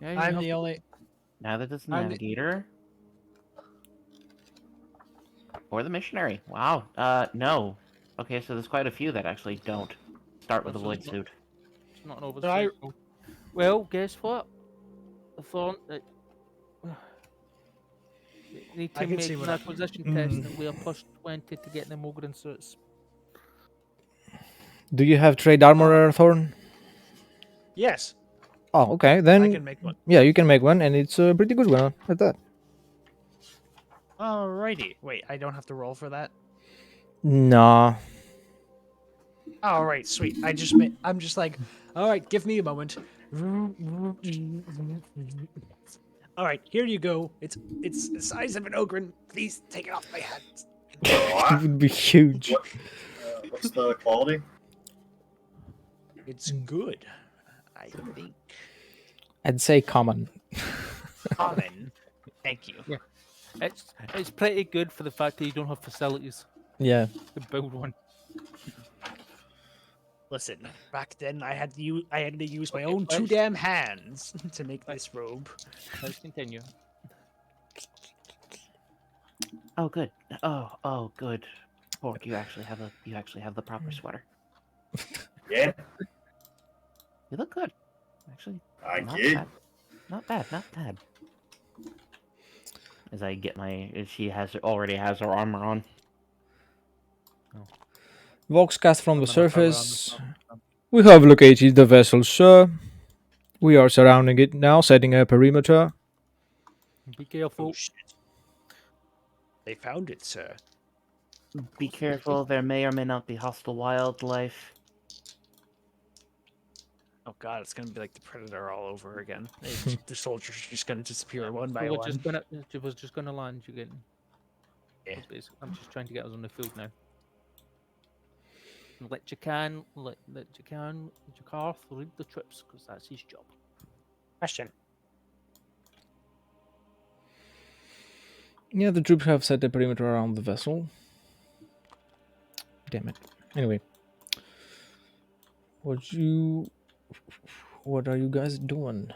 Yeah, you I'm have the only. Neither does the I'm the- navigator. Or the missionary. Wow. No. Okay, so there's quite a few that actually don't start with a void suit. It's not an oversight. Well, guess what? I thought that you need I to can make see an what I- acquisition test and we are plus 20 to get them ogre suits. Do you have trade armorer, Thorn? Yes, Oh, okay. I Then can make one. yeah, you can make one, and it's a pretty good one at that. Alrighty. Wait, I don't have to roll for that. Nah. All right, sweet. I'm just like, all right, give me a moment. All right, here you go. It's the size of an ogre. Please take it off my hands. It would be huge. What's the quality? It's good, I think. I'd say common. Common. Thank you. Yeah. It's pretty good for the fact that you don't have facilities Yeah. to build one. Listen, back then I had to use my Okay, own two let's- damn hands to make this robe. Let's continue. Oh, good. Oh, good. Horg, you actually have the proper sweater. Yeah. You look good. Actually, I not did. bad. Not bad. Not bad. As I get she already has her armor on. Vox cast from the I'm gonna cover on surface. this. We have located the vessel, sir. We are surrounding it now, setting a perimeter. Be careful. Oh shit! They found it, sir. Be careful. There may or may not be hostile wildlife. Oh god, it's gonna be like the Predator all over again. The soldiers are just gonna disappear one by We're one. just gonna land you getting. Yeah. I'm just trying to get us on the field now. Let Jakarth lead the trips because that's his job. Question. Yeah, the troops have set a perimeter around the vessel. Damn it. Anyway. What are you guys doing?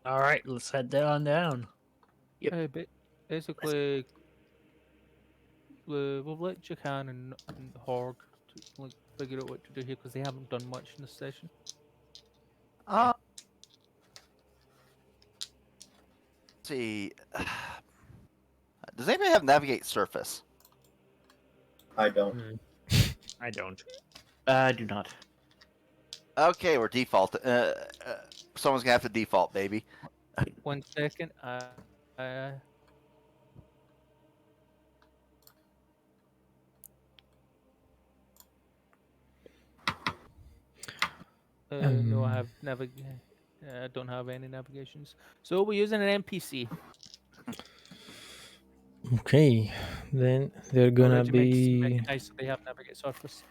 All right, let's head on down. Basically, we'll let Jakarth and Horg to like figure out what to do here because they haven't done much in this session. let's see. Does anybody have navigate surface? I don't. I don't. I do not. Okay, we're default. Someone's gonna have to default, baby. 1 second. Uh, no, I have I don't have any navigations. So we're using an NPC. Okay, then they're gonna be Mechanized so they have navigate surface.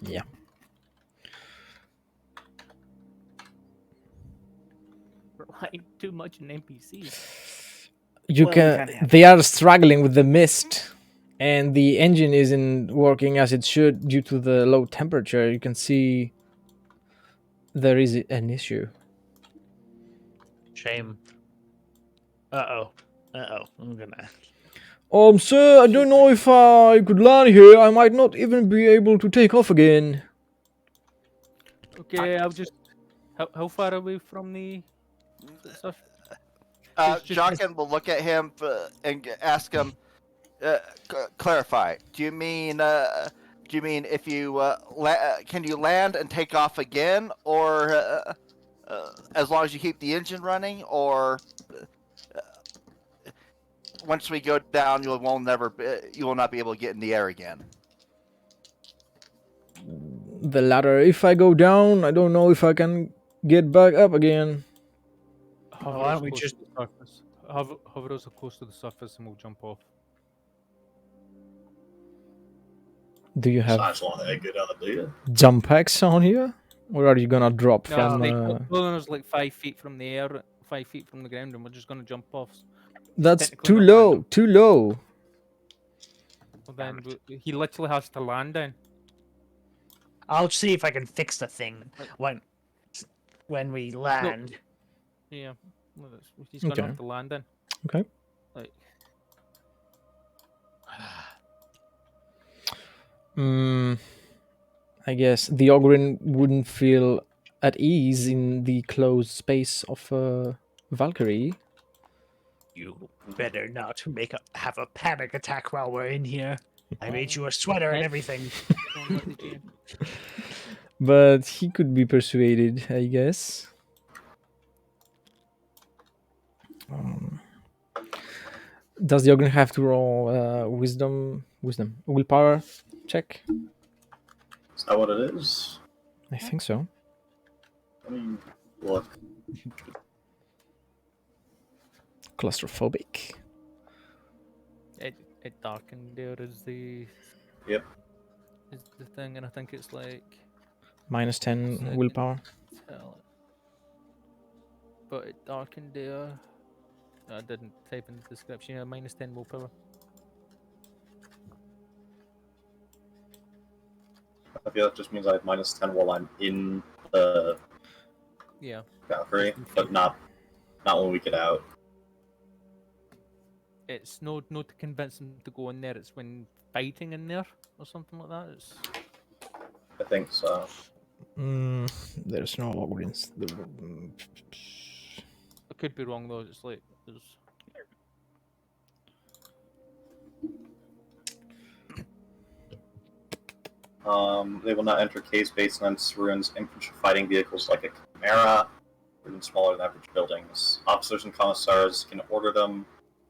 yeah. Relying too much on NPCs. You Well, we can. kinda have They are struggling with the mist, and the engine isn't working as it should due to the low temperature. You can see there is an issue. Shame. Uh-oh. I'm gonna... Sir, I don't know if I could land here. I might not even be able to take off again. Okay, I'll just. How far away from the surface? It's just- Jockin will look at him and ask him, clarify. Do you mean if you can you land and take off again, or as long as you keep the engine running, or once we go down, you will not be able to get in the air again? The latter. If I go down, I don't know if I can get back up again. Hover why us don't we close just- to the surface. Hover us close to the surface and we'll jump off. Do you have Sounds like a good idea. jump packs on here? Or are you gonna drop No, from... it's like pulling us like 5 feet from the air, 5 feet from the ground, and we're just gonna jump off. That's technically too not low, random. too low. Well, then he literally has to land down. I'll see if I can fix the thing when we land. Yeah, well, he's gonna Okay. have to land in. Okay. Like, I guess the Ogren wouldn't feel at ease in the closed space of Valkyrie. You better not have a panic attack while we're in here. I made you a sweater and everything. don't let the GM. But he could be persuaded, I guess. Does the Ogren have to roll willpower check? Is that what it is? I think so. I mean, look. Claustrophobic. It darkened there is the Yep. is the thing, and I think it's like Minus 10 Second. willpower. tell it. But it darkened there. No, I didn't type in the description. Yeah, minus 10 willpower. I feel that just means I have minus 10 while I'm in the Yeah. Valkyrie, but not when we get out. It's no to convince him to go in there. It's when fighting in there or something like that. It's I think so. There's no Ogrins. I could be wrong though. It's like there's They will not enter caves, basements, ruins, infantry fighting vehicles like a Chimera, or even smaller than average buildings. Officers and commissars can order them,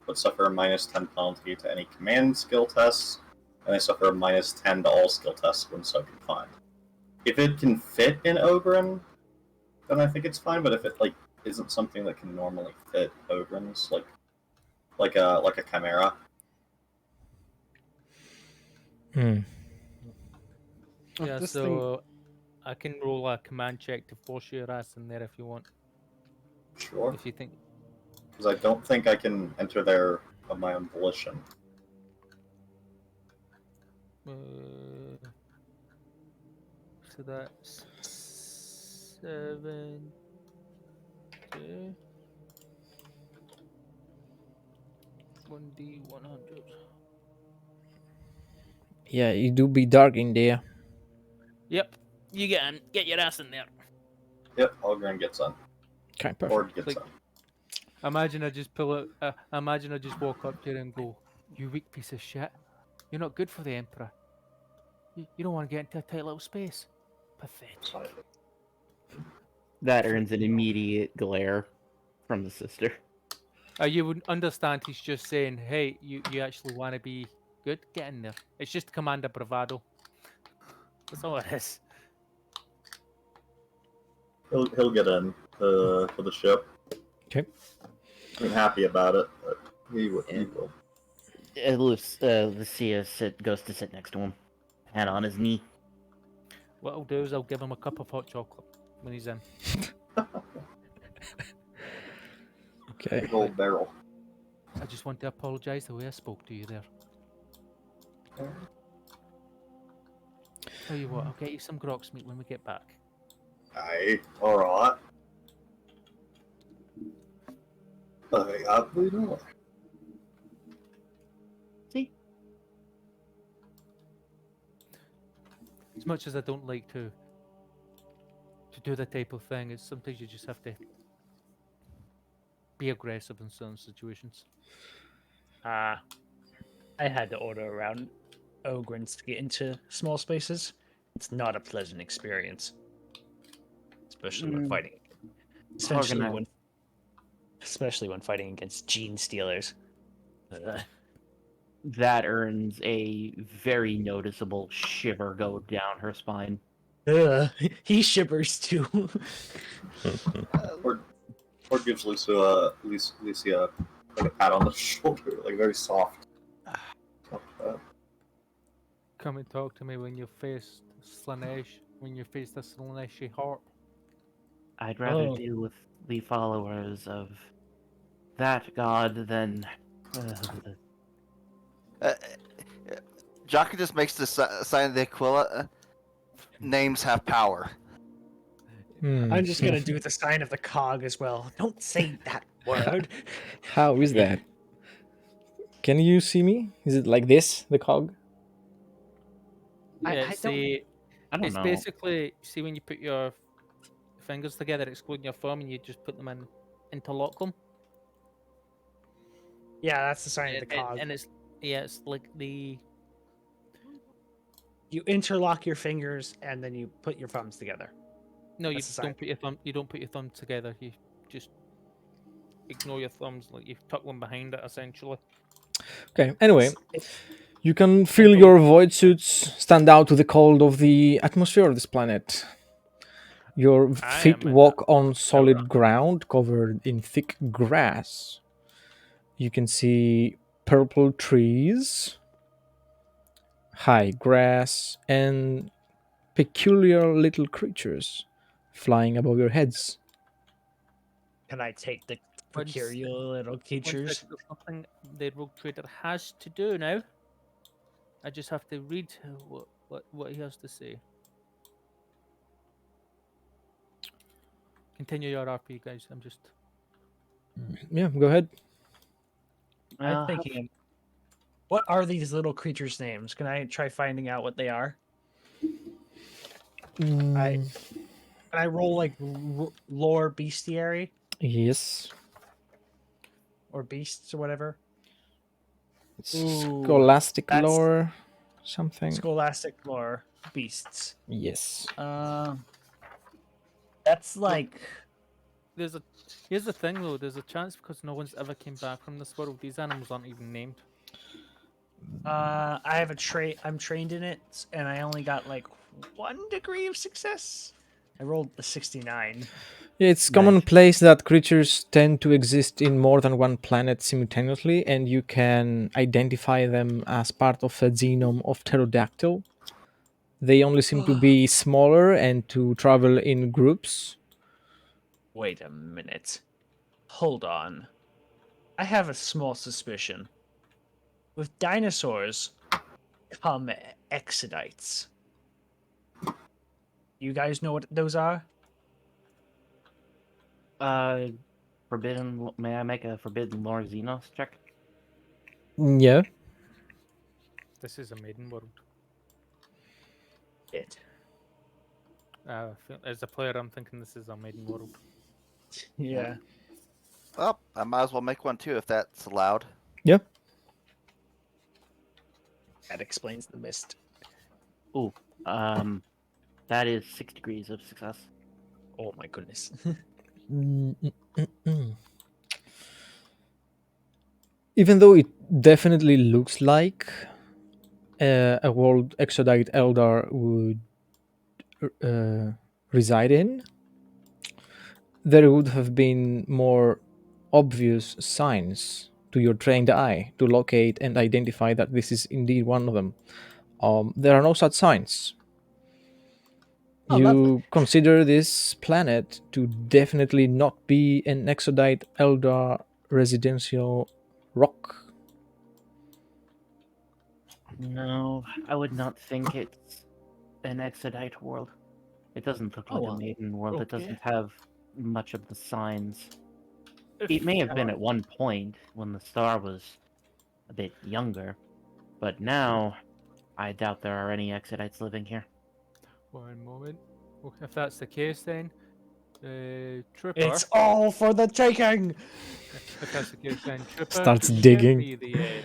but suffer a minus 10 penalty to any command skill tests, and they suffer a minus 10 to all skill tests when so confined. If it can fit in Ogren, then I think it's fine. But if it isn't something that can normally fit Ogrens, like a Chimera, yeah. This So I can roll a command check to force your ass in there if you want. sure. If you think Because I don't think I can enter there of my own volition. So that's 7. 1D100. Yeah, it do be dark in there. Yep, you get your ass in there. Yep, Ogren gets on. Okay, perfect. Or gets Like- on. Imagine I just pull it. Imagine I just walk up to her and go, "You weak piece of shit." You're not good for the Emperor. You don't want to get into a tight little space. Pathetic. That earns an immediate glare from the sister. You would understand he's just saying, hey, you actually want to be good? Get in there. It's just Commander Bravado. That's all it is. He'll get in for the ship. Okay. I'm happy about it, but he will. Lucia goes to sit next to him, hand on his knee. What I'll do is I'll give him a cup of hot chocolate when he's in. Okay. Big old barrel. I just want to apologise the way I spoke to you there. Tell you what, I'll get you some grox meat when we get back. Aye, alright. We know. See? As much as I don't like to do that type of thing, it's sometimes you just have to be aggressive in certain situations. I had to order around Ogrins to get into small spaces. It's not a pleasant experience, especially when fighting. Especially when fighting against gene stealers. That earns a very noticeable shiver go down her spine. He shivers too. Or gives Lucia like a pat on the shoulder, like very soft. Come and talk to me when you face Slanesh, when you face the Slaneshi heart. I'd rather deal with the followers of that god than. Jockey just makes the sign of the Aquila. Names have power. I'm just gonna do the sign of the cog as well. Don't say that word. How is that? Can you see me? Is it like this, the cog? Yeah, I see, I don't it's know. basically, see when you put your fingers together, excluding your thumb, and you just put them in, interlock them. Yeah, that's the sign of the cog. And it's, yeah, it's like the... You interlock your fingers and then you put your thumbs together. No, you That's the sign. don't put your thumb. You don't put your thumb together. You just ignore your thumbs, like you tuck one behind it, essentially. Okay, anyway, you can feel your void suits stand out to the cold of the atmosphere of this planet. Your feet walk on solid ground covered in thick grass. You can see purple trees, high grass, and peculiar little creatures flying above your heads. Can I take the peculiar little creatures? There's something the rogue trader has to do now. I just have to read what he has to say. Continue your RP, guys. I'm just... Yeah, go ahead. I'm thinking, what are these little creatures' names? Can I try finding out what they are? Can I roll like lore bestiary Yes. or beasts or whatever? It's scholastic that's- lore, something. Scholastic lore beasts. Yes. That's like Here's the thing though. There's a chance because no one's ever came back from this world. These animals aren't even named. I have a trait. I'm trained in it, and I only got like 1 degree of success. I rolled a 69. Yeah, it's commonplace that creatures tend to exist in more than one planet simultaneously, and you can identify them as part of a genome of pterodactyl. They only seem to be smaller and to travel in groups. Wait a minute. Hold on. I have a small suspicion. With dinosaurs come exodites. You guys know what those are? Forbidden. May I make a forbidden lore Xenos check? Yeah. This is a maiden world. It. As a player, I'm thinking this is a maiden world. Yeah. Well, I might as well make one too if that's allowed. Yeah. That explains the mist. Ooh, that is 6 degrees of success. Oh my goodness. Mm, mm, mm, mm. Even though it definitely looks like a world Exodite Eldar would reside in, there would have been more obvious signs to your trained eye to locate and identify that this is indeed one of them. There are no such signs. Oh, You lovely. consider this planet to definitely not be an Exodite Eldar residential rock. No, I would not think it's an Exodite world. It doesn't look like a maiden world. It okay. doesn't have much of the signs. If, It may have been at one point when the star was a bit younger, but now I doubt there are any Exodites living here. One moment. Well, if that's the case, then Trooper. It's all for the taking. If that's the case, then Trooper. Starts could you digging. Send me the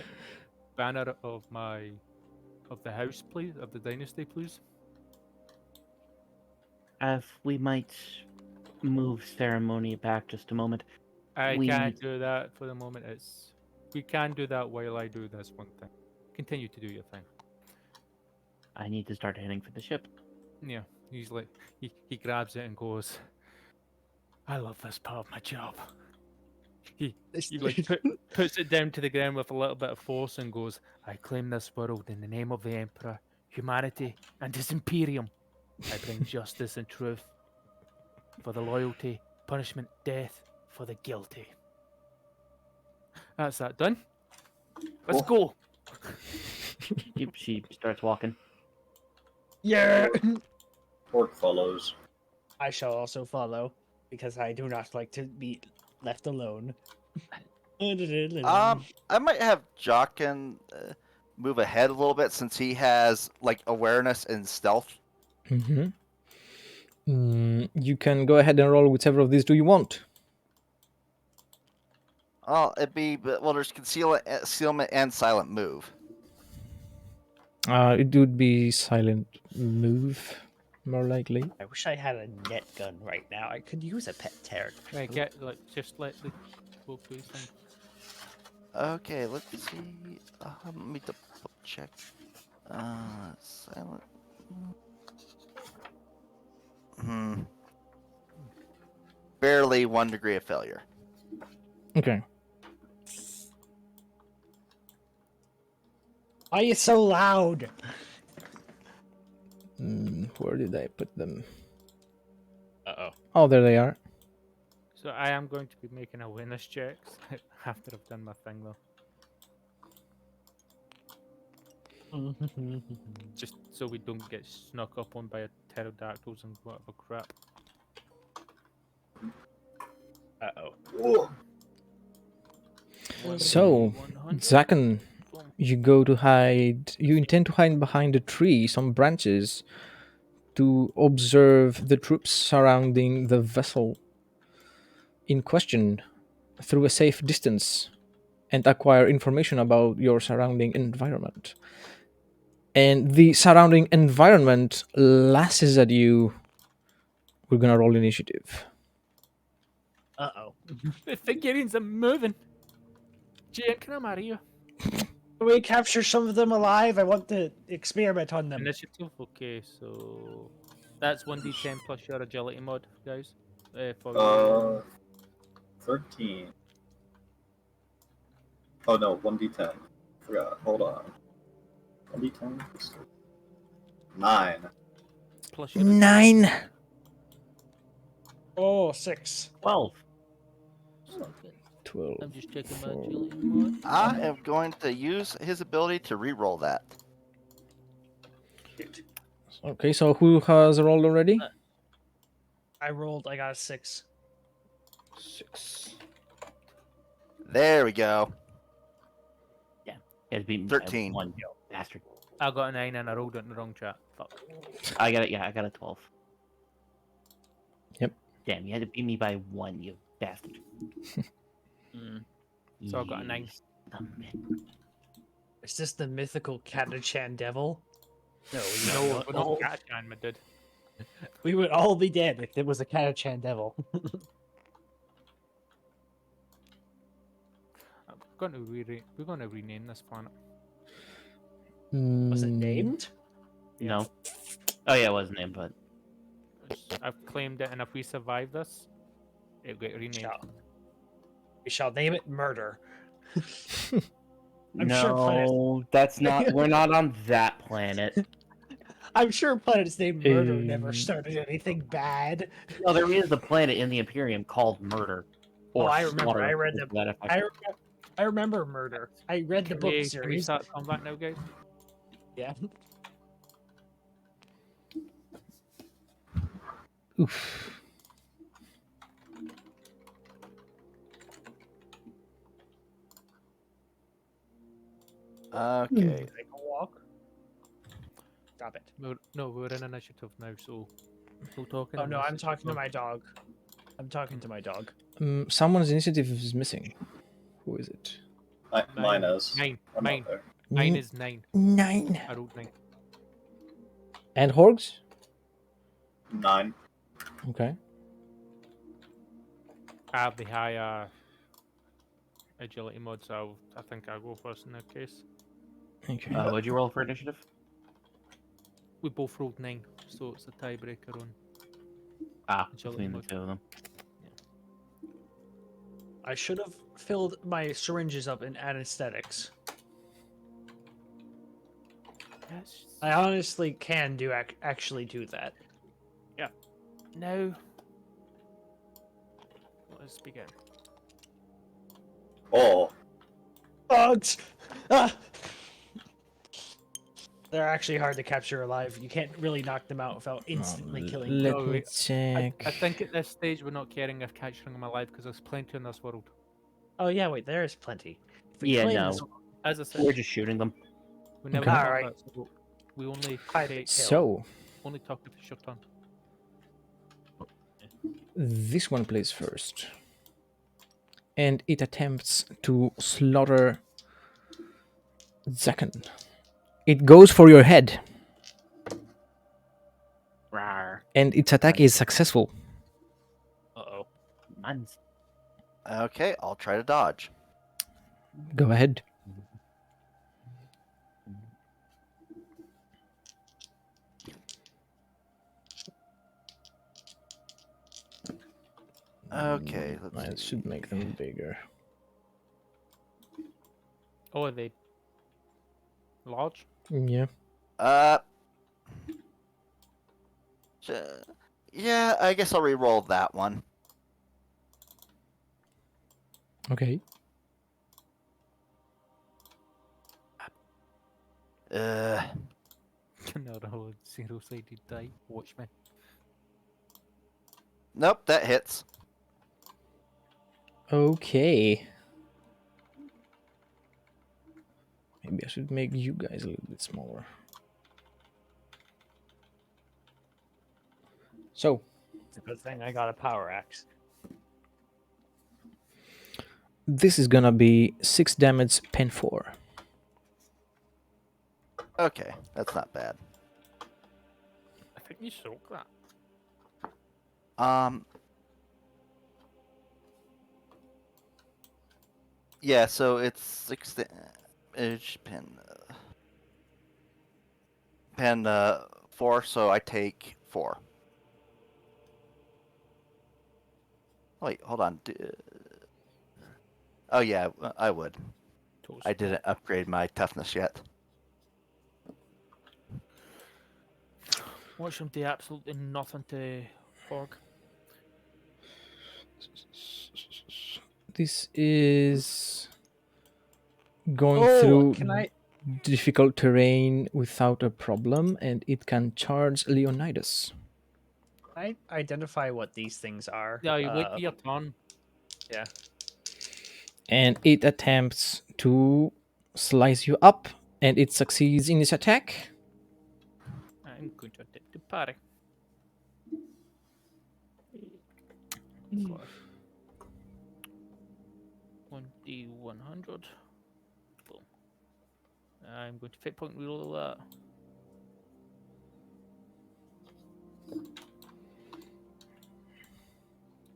banner of the house, please, of the dynasty, please. If we might move ceremony back just a moment. I We- can't do that for the moment. We can do that while I do this one thing. Continue to do your thing. I need to start heading for the ship. Yeah, he's like he grabs it and goes. I love this part of my job. He like puts it down to the ground with a little bit of force and goes, I claim this world in the name of the Emperor, humanity, and his Imperium. I bring justice and truth for the loyalty, punishment, death for the guilty. That's that done. Let's go. She starts walking. Yeah. Orc follows. I shall also follow because I do not like to be left alone. I might have Jockin move ahead a little bit since he has like awareness and stealth. Mm-hmm. You can go ahead and roll whichever of these do you want. Oh, there's concealment and silent move. It would be silent move, more likely. I wish I had a net gun right now. I could use a pet terror. Right, just let the both these things. Okay, let's see. Let me double check. Silent. Barely 1 degree of failure. Okay. Why are you so loud? Where did I put them? Uh-oh. Oh, there they are. So I am going to be making awareness checks after I've done my thing, though. Just so we don't get snuck up on by a pterodactyls and whatever crap. Uh-oh. So, 100. Zaken, you go to hide. You intend to hide behind a tree, some branches, to observe the troops surrounding the vessel in question through a safe distance and acquire information about your surrounding environment. And the surrounding environment lashes at you. We're gonna roll initiative. Uh-oh. The figurines are moving. Jane, can I marry you? Can we capture some of them alive? I want to experiment on them. Initiative. Okay, so that's 1d10 plus your agility mod, guys. For 13. Oh no, 1d10. Forgot. Hold on. 1d10? 9. plus your 9. Oh, 6. 12. 12. I'm just checking my agility mod. I am going to use his ability to re-roll that. Okay, so who has rolled already? I got a 6. 6. There we go. It beat me 13. by 1, you bastard. I got a 9 and I rolled it in the wrong chat. Fuck. I got it. Yeah, I got a 12. Yep. Damn, you had to beat me by 1, you bastard. So I got a 9. Is this the mythical Catachan devil? No, No, we're not Catachan, my dude. we would all be dead if it was a Catachan devil. We're going to rename this planet. Was it Mm, named? Yeah. No. Oh yeah, it was named, but I've claimed it, and if we survive this, it'll get renamed. We shall name it Murder. I'm no, sure planets. that's not. We're not on that planet. I'm sure planets named Murder Um, never started anything bad. No, there is a planet in the Imperium called Murder. Or I remember. Slaughter, I read to the. that effect. I remember Murder. I read the book Can we series. start combat now, guys? Yeah. oof. Okay. Take a walk. Stop it. We're in initiative now, so no talking. Oh no, unless I'm it's talking to done. my dog. I'm talking to my dog. Someone's initiative is missing. Who is it? Mine is. Mine. I'm Mine. up there. Mine is 9. 9. I rolled 9. And Horgs? 9. Okay. I have the higher agility mod, so I think I'll go first in that case. Okay. What'd you roll for initiative? We both rolled 9, so it's a tiebreaker on. Agility Between the mod. two of them. I should have filled my syringes up in anesthetics. Yes. I honestly can actually do that. Now, let's begin. Oh, Bugs! Ah! They're actually hard to capture alive. You can't really knock them out without instantly killing them. Let No, me wait. check. I think at this stage we're not caring if capturing them alive because there's plenty in this world. Oh yeah, wait, there is plenty. If we Yeah, claim no. this As I said, We're just shooting them. we never Okay. talk Alright. about it, so we only Hide take, it. Kill. So, only talk if it's your turn. this one plays first. And it attempts to slaughter Zakan. It goes for your head. Rawr. And its attack is successful. Uh-oh. Mine's Okay, I'll try to dodge. Go ahead. Okay, let's I see. should make them bigger. Oh, are they large? Yeah. Uh. Yeah, I guess I'll re-roll that one. Okay. Another zero-sided die. Watch me. Nope, that hits. Okay. Maybe I should make you guys a little bit smaller. So, It's a good thing I got a power axe. this is gonna be 6 damage pen 4. Okay, that's not bad. I think you soak that. Yeah, so it's 6 damage, pen 4, so I take 4. Wait, hold on. Oh yeah, I would. Toast. I didn't upgrade my toughness yet. Watch him do absolutely nothing to Org. This is going Oh, through can I? difficult terrain without a problem, and it can charge Leonidas. I identify what these things are. Yeah, you wait for your turn. Yeah. And it attempts to slice you up, and it succeeds in its attack. I'm going to attempt to parry. 1D100. Boom. I'm going to fate point reroll that.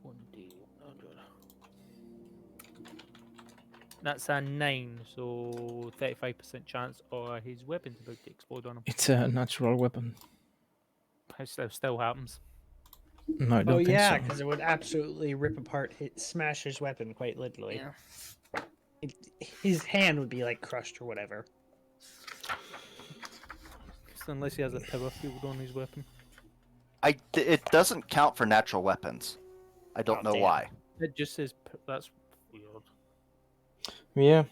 One D. That's a 9, so 35% chance or his weapon's about to explode on him. It's a natural weapon. It still happens. No, I don't Oh think yeah, so. because it would absolutely rip apart, smash his weapon quite literally. Yeah. His hand would be like crushed or whatever. Unless he has a power field on his weapon. It doesn't count for natural weapons. I don't know damn. why. It just says that's weird. Yeah.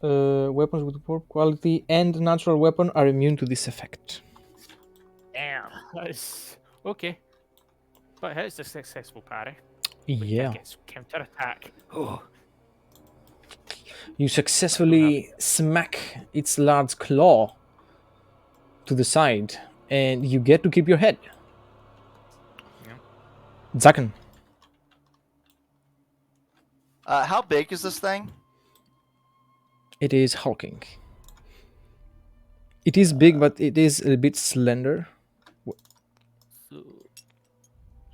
Weapons with poor quality and natural weapon are immune to this effect. Damn. That's okay. But it's a successful parry. Yeah. Gets counterattack. Oh. You successfully smack its large claw to the side, and you get to keep your head. Yeah. Zaken. How big is this thing? It is hulking. It is big, but it is a bit slender. So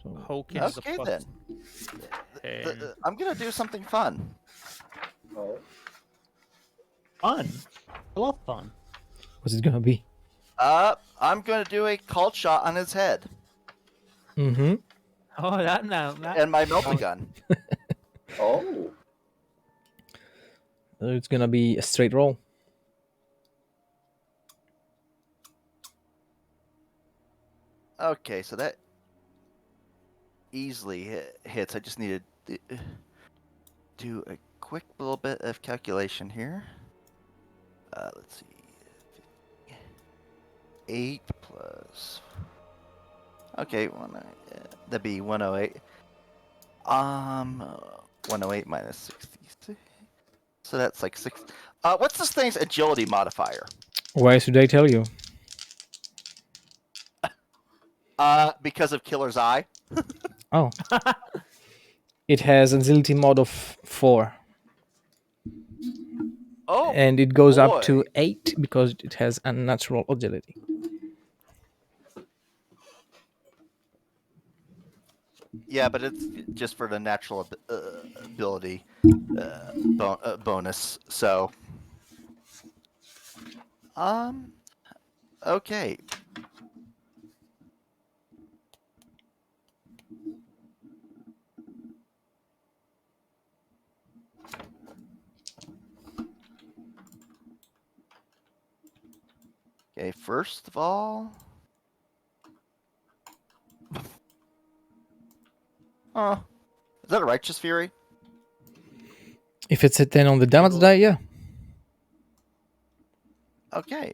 So, Hulking is a Okay plus then. 10. I'm gonna do something fun. Oh. Fun. I love fun. what's it gonna be? I'm gonna do a cold shot on his head Mm-hmm. Oh, that now. That. and my melting gun. Oh. It's gonna be a straight roll. Okay, so that easily hits. I just needed to do a quick little bit of calculation here. Let's see. 8 plus. Okay, that'd be 108. 108 minus 66. So that's like 6. What's this thing's agility modifier? Why should I tell you? Because of Killer's Eye. Oh. It has agility mod of 4. Oh, And it goes boy. up to 8 because it has unnatural agility. Yeah, but it's just for the natural ability bonus. So, okay. Okay, first of all. Oh, is that a Righteous Fury? If it's a 10 on the damage die, yeah. Okay,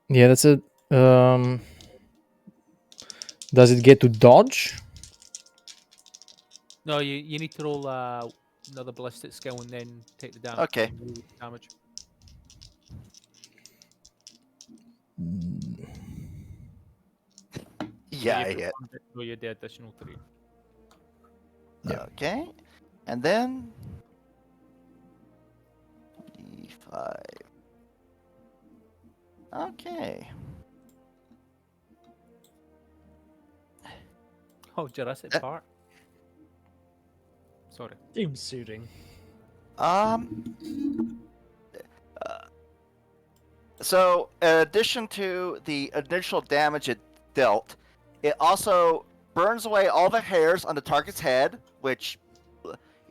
Yeah, that's a... Does it get to dodge? No, you need to roll another ballistic skill and then take the damage. Okay. Damage. yeah, I you hit. So you the additional 3. Yeah. Okay, and then E5. Okay. Oh, Jurassic Uh, Park. Sorry. Seems suiting. So, in addition to the initial damage it dealt, it also burns away all the hairs on the target's head, which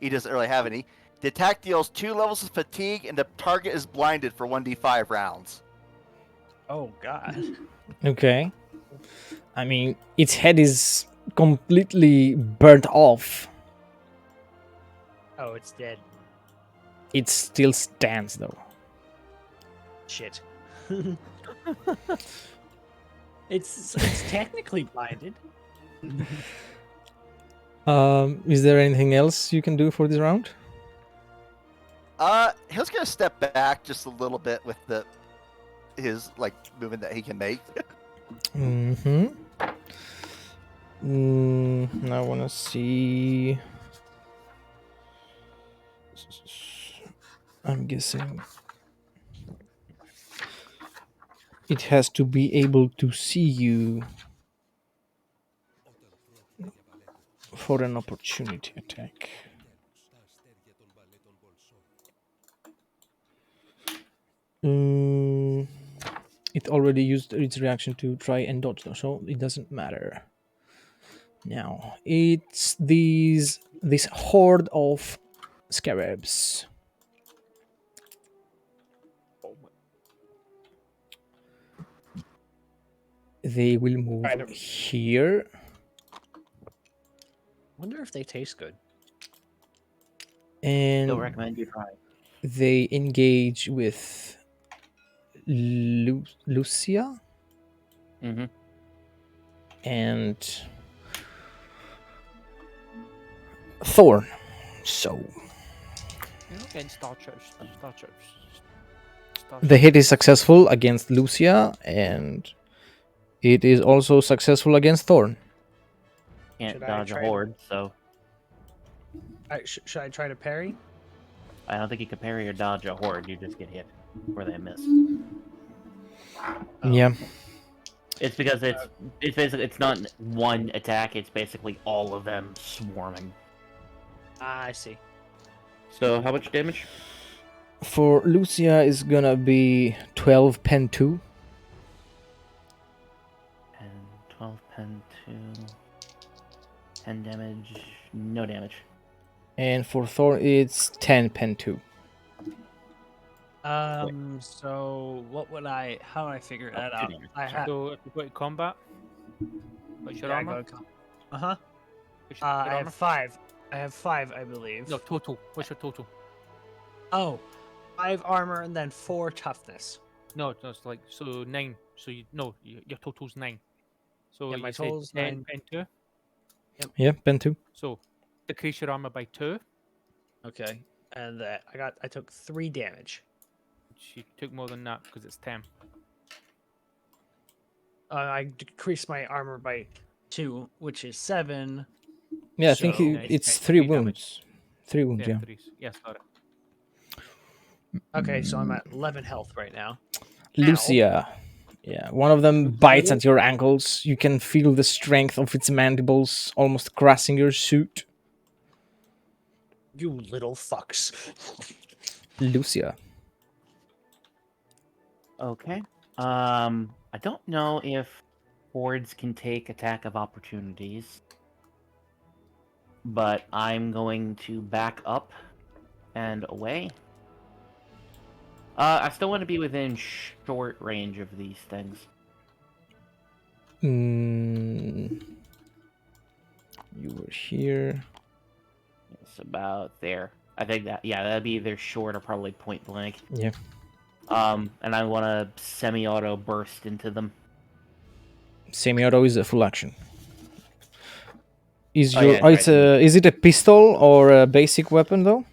he doesn't really have any. The attack deals 2 levels of fatigue, and the target is blinded for 1d5 rounds. Oh god. Okay. I mean, its head is completely burnt off. Oh, it's dead. It still stands, though. Shit. it's technically blinded. Is there anything else you can do for this round? He's gonna step back just a little bit with his movement that he can make. Mm-hmm. I want to see. I'm guessing it has to be able to see you for an opportunity attack. It already used its reaction to try and dodge, though, so it doesn't matter. Now it's this horde of scarabs. They will move Right. here. Wonder if they taste good. Still And recommend you try. they engage with Lucia Mm-hmm. and Thorn. So You're not getting star chips. the hit is successful against Lucia, and it is also successful against Thorn. Can't Should I dodge a try to- horde, so Should I try to parry? I don't think you can parry or dodge a horde. You just get hit where they miss. Oh. Yeah. It's because it's basically it's not one attack. It's basically all of them swarming. I see. So how much damage? For Lucia is gonna be 12 pen 2. And 12 pen 2. 10 damage. No damage. And for Thorn it's 10 pen 2. So what would I? How would I figure that out? damage. I have. So if you go to combat, what's your armor? Uh huh. What's your I armor? have 5. I have 5, I believe. No, total. What's your total? Oh, 5 armor and then 4 toughness. No, it's like so 9. So your total's 9. So Yeah, my you said total's 10 9. pen 2. Yeah, pen 2. So decrease your armor by 2. Okay, and I took 3 damage. She took more than that because it's 10. I decreased my armor by 2, which is 7. Yeah, I think So- it's Nice. 3 Three damage. wounds. 3 wounds, yeah. 3. Yes, got it. Okay, so I'm at 11 health right now. Lucia. Yeah, one of them bites at your ankles. You can feel the strength of its mandibles almost crushing your suit. You little fucks. Lucia. Okay. I don't know if hordes can take attack of opportunities, but I'm going to back up and away. I still want to be within short range of these things. You were here. It's about there. I think that'd be either short or probably point blank. Yeah. And I want to semi-auto burst into them. Semi-auto is a full action. Is Oh, your yeah, that's right. is it a pistol or a basic weapon though?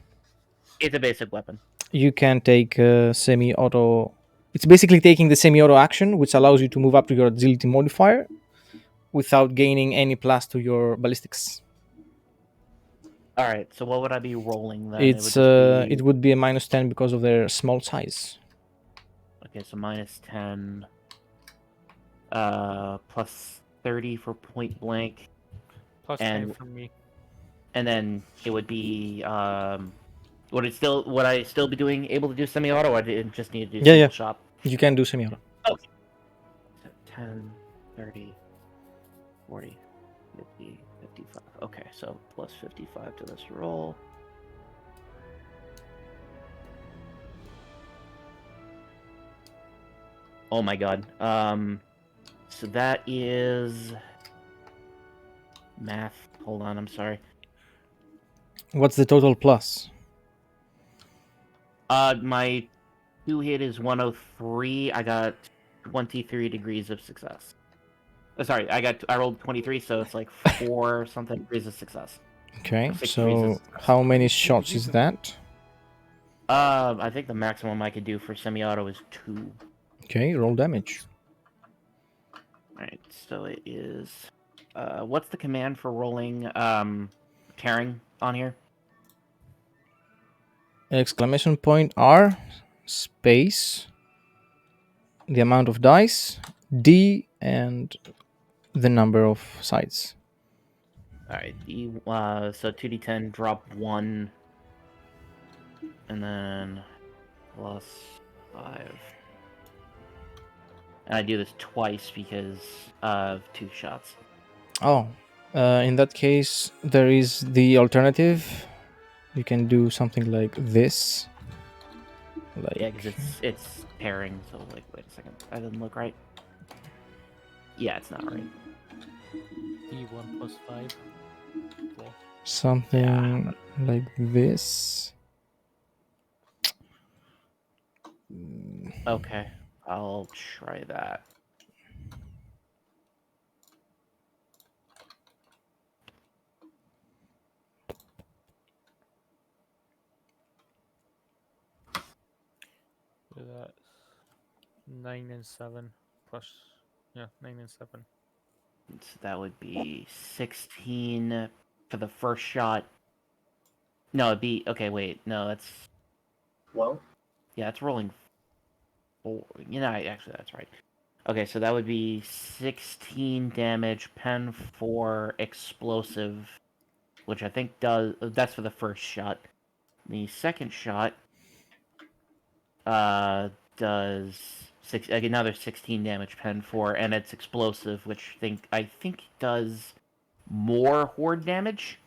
It's a basic weapon. You can take semi-auto. It's basically taking the semi-auto action, which allows you to move up to your agility modifier without gaining any plus to your ballistics. All right. So what would I be rolling then? It would be a -10 because of their small size. Okay, so -10. Plus 30 for point blank, Plus 10 And- from me. and then it would be would I still be able to do semi-auto, or I just need to do Yeah, single yeah. shot? You can do semi-auto. 10, 30, 40, 50, 55. Okay, so plus 55 to this roll. Oh my god. So that is math. Hold on, I'm sorry. What's the total plus? My 2 hit is 103. I got 23 degrees of success. Sorry, I rolled 23, so it's like 4 something degrees of success. Okay, 6 so degrees of success. how many shots is that? I think the maximum I could do for semi-auto is 2. Okay, roll damage. Alright, so it is What's the command for rolling tearing on here? Exclamation point R space the amount of dice D and the number of sides. All right, so 2d10, drop 1, and then plus 5. And I do this twice because of 2 shots. Oh, in that case, there is the alternative. You can do something like this. Like, Yeah, because it's pairing. So like, wait a second, that doesn't look right. Yeah, it's not right. D1 plus 5. Okay. something like this. Okay, I'll try that. So that's 9 and 7 plus. Yeah, 9 and 7. So that would be 16 for the first shot. No, it'd be okay. Wait, no, that's Well, yeah, it's rolling 4. Actually, that's right. Okay, so that would be 16 damage, pen 4, explosive, which I think that's for the first shot. The second shot does another 16 damage, pen 4, and it's explosive, which I think does more horde damage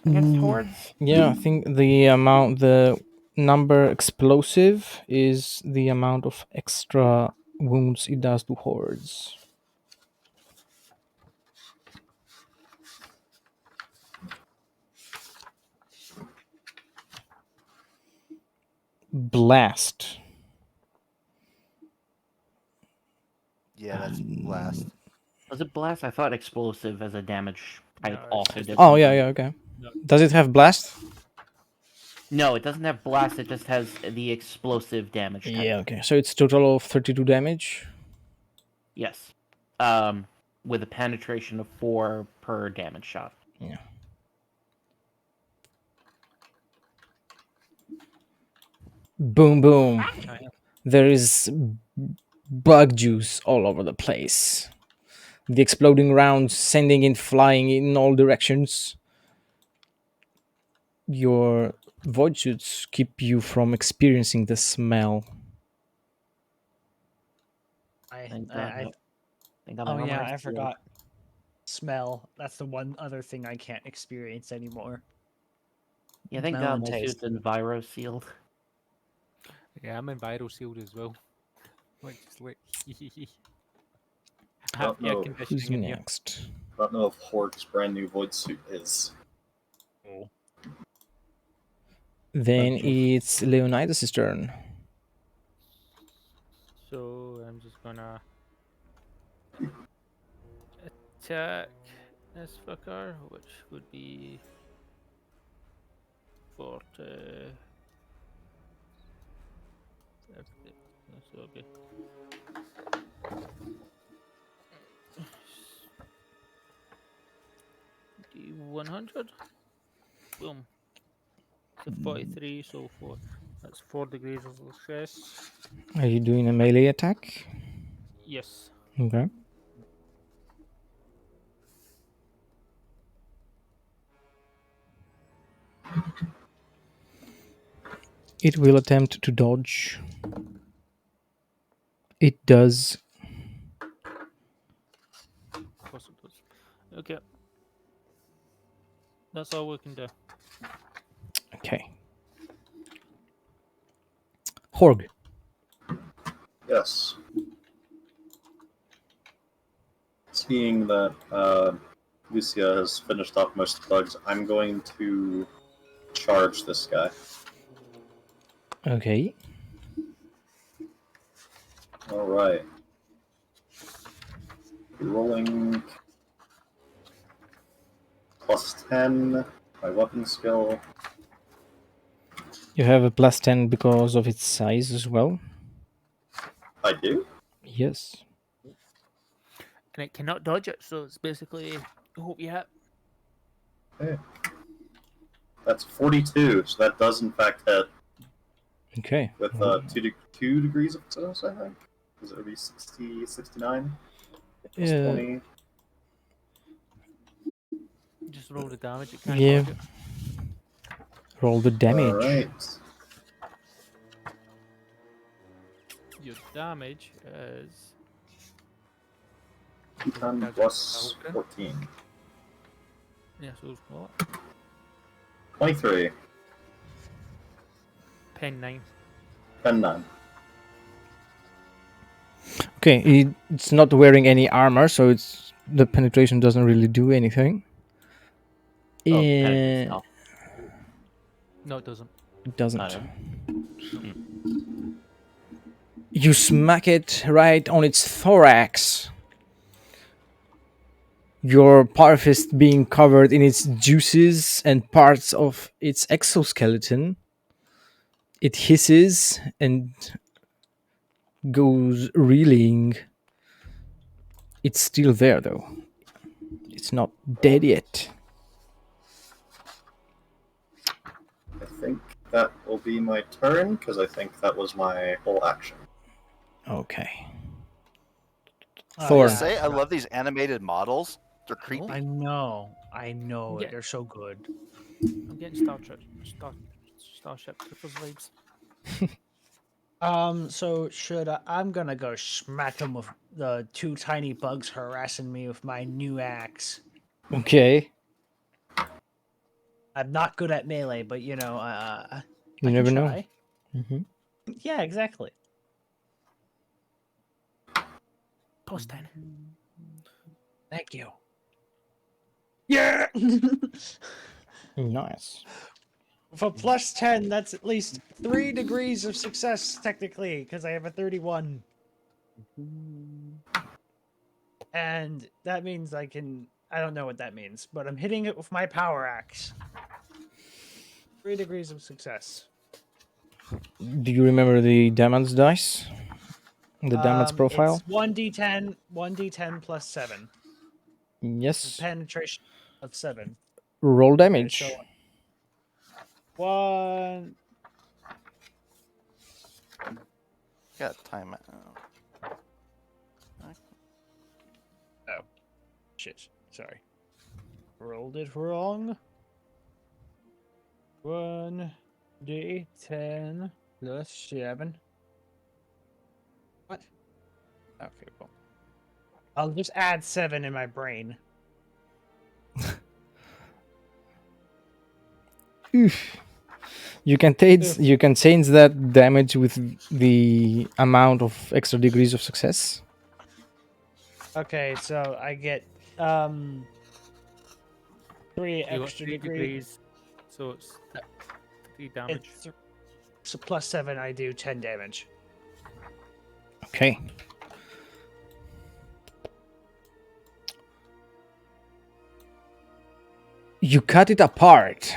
against hordes. Yeah, I think the number explosive is the amount of extra wounds it does to hordes. Blast. Yeah, that's blast. Was it blast? I thought explosive as a damage type No, also it's did. Oh, yeah, something. yeah, okay. No. Does it have blast? No, it doesn't have blast. It just has the explosive damage type. Yeah, okay. So it's total of 32 damage. Yes. With a penetration of 4 per damage shot. Yeah. Boom, boom. There is bug juice all over the place. The exploding rounds sending it flying in all directions. Your void suits keep you from experiencing the smell. Thank God. Thank God my Oh armor yeah, is I sealed. forgot. Smell. That's the one other thing I can't experience anymore. Yeah, thank Smell God and my taste. suit's enviro sealed. Yeah, I'm in viral sealed as well. Like, just like. Don't Happy air know. Who's conditioning in here. next? I don't know if Horde's brand new void suit is. Oh. Then Just- it's Leonidas' turn. So I'm just gonna attack this fucker, which would be 40. That's okay. D100. Boom. So 43, so 4. That's 4 degrees of success. Are you doing a melee attack? Yes. Okay. It will attempt to dodge. It does. Of course it does. Okay. That's all we can do. Okay. Horg. Yes. Seeing that Lucia has finished off most of the bugs, I'm going to charge this guy. Okay. Alright. Rolling plus 10, my weapon skill. You have a plus 10 because of its size as well. I do? Yes. and it cannot dodge it. So it's basically hope you hit. Okay. That's 42, so that does in fact hit Okay. with 2 degrees of success, I think. Because it would be 60, 69 plus Yeah. 20. Just roll the damage. It can't Yeah. dodge it. Roll the damage. Alright. Your damage is 210 plus 14. yeah. So what? 23. Pen 9. 10 9. Okay, it's not wearing any armor, so the penetration doesn't really do anything. penetrate Eh, stealth. No, it doesn't. it doesn't. Not it. You smack it right on its thorax. Your power fist being covered in its juices and parts of its exoskeleton. It hisses and goes reeling. It's still there, though. It's not dead yet. I think that will be my turn, because I think that was my whole action. Okay. Oh, Thor. I yeah. say I love these animated models. They're creepy. I know. Yeah. They're so good. I'm getting Starship Troopers vibes. So should I'm gonna go smack them with the 2 tiny bugs harassing me with my new axe. Okay. I'm not good at melee, but you know, You I never can know. try. Hmm. Yeah, exactly. Plus 10. Thank you. Yeah. Nice. For plus 10, that's at least 3 degrees of success technically, because I have a 31. And that means I don't know what that means, but I'm hitting it with my power axe. 3 degrees of success. Do you remember the damage dice? The damage profile? It's 1d10 plus 7. Yes. Penetration of 7. Roll Okay, damage. so 1. Got time. Shit. Sorry. Rolled it wrong. 1d10 plus 7. What? Okay, cool. I'll just add 7 in my brain. Oof. You can change that damage with the amount of extra degrees of success. Okay, so I get 3 You got extra 3 degrees. degrees. So it's 3 damage. So plus 7, I do 10 damage. Okay. You cut it apart.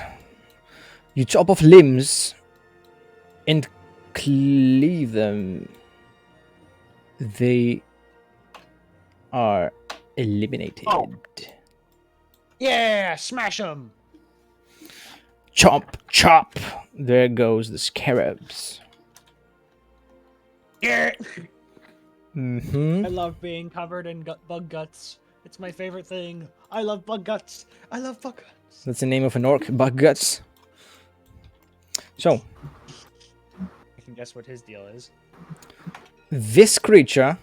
You chop off limbs and cleave them. They are eliminated. Oh. Yeah, smash them. Chop, chop. There goes the scarabs. Yeah. Mm-hmm. I love being covered in bug guts. It's my favorite thing. I love bug guts. I love bug guts. That's the name of an orc, bug guts. So, I can guess what his deal is. this creature,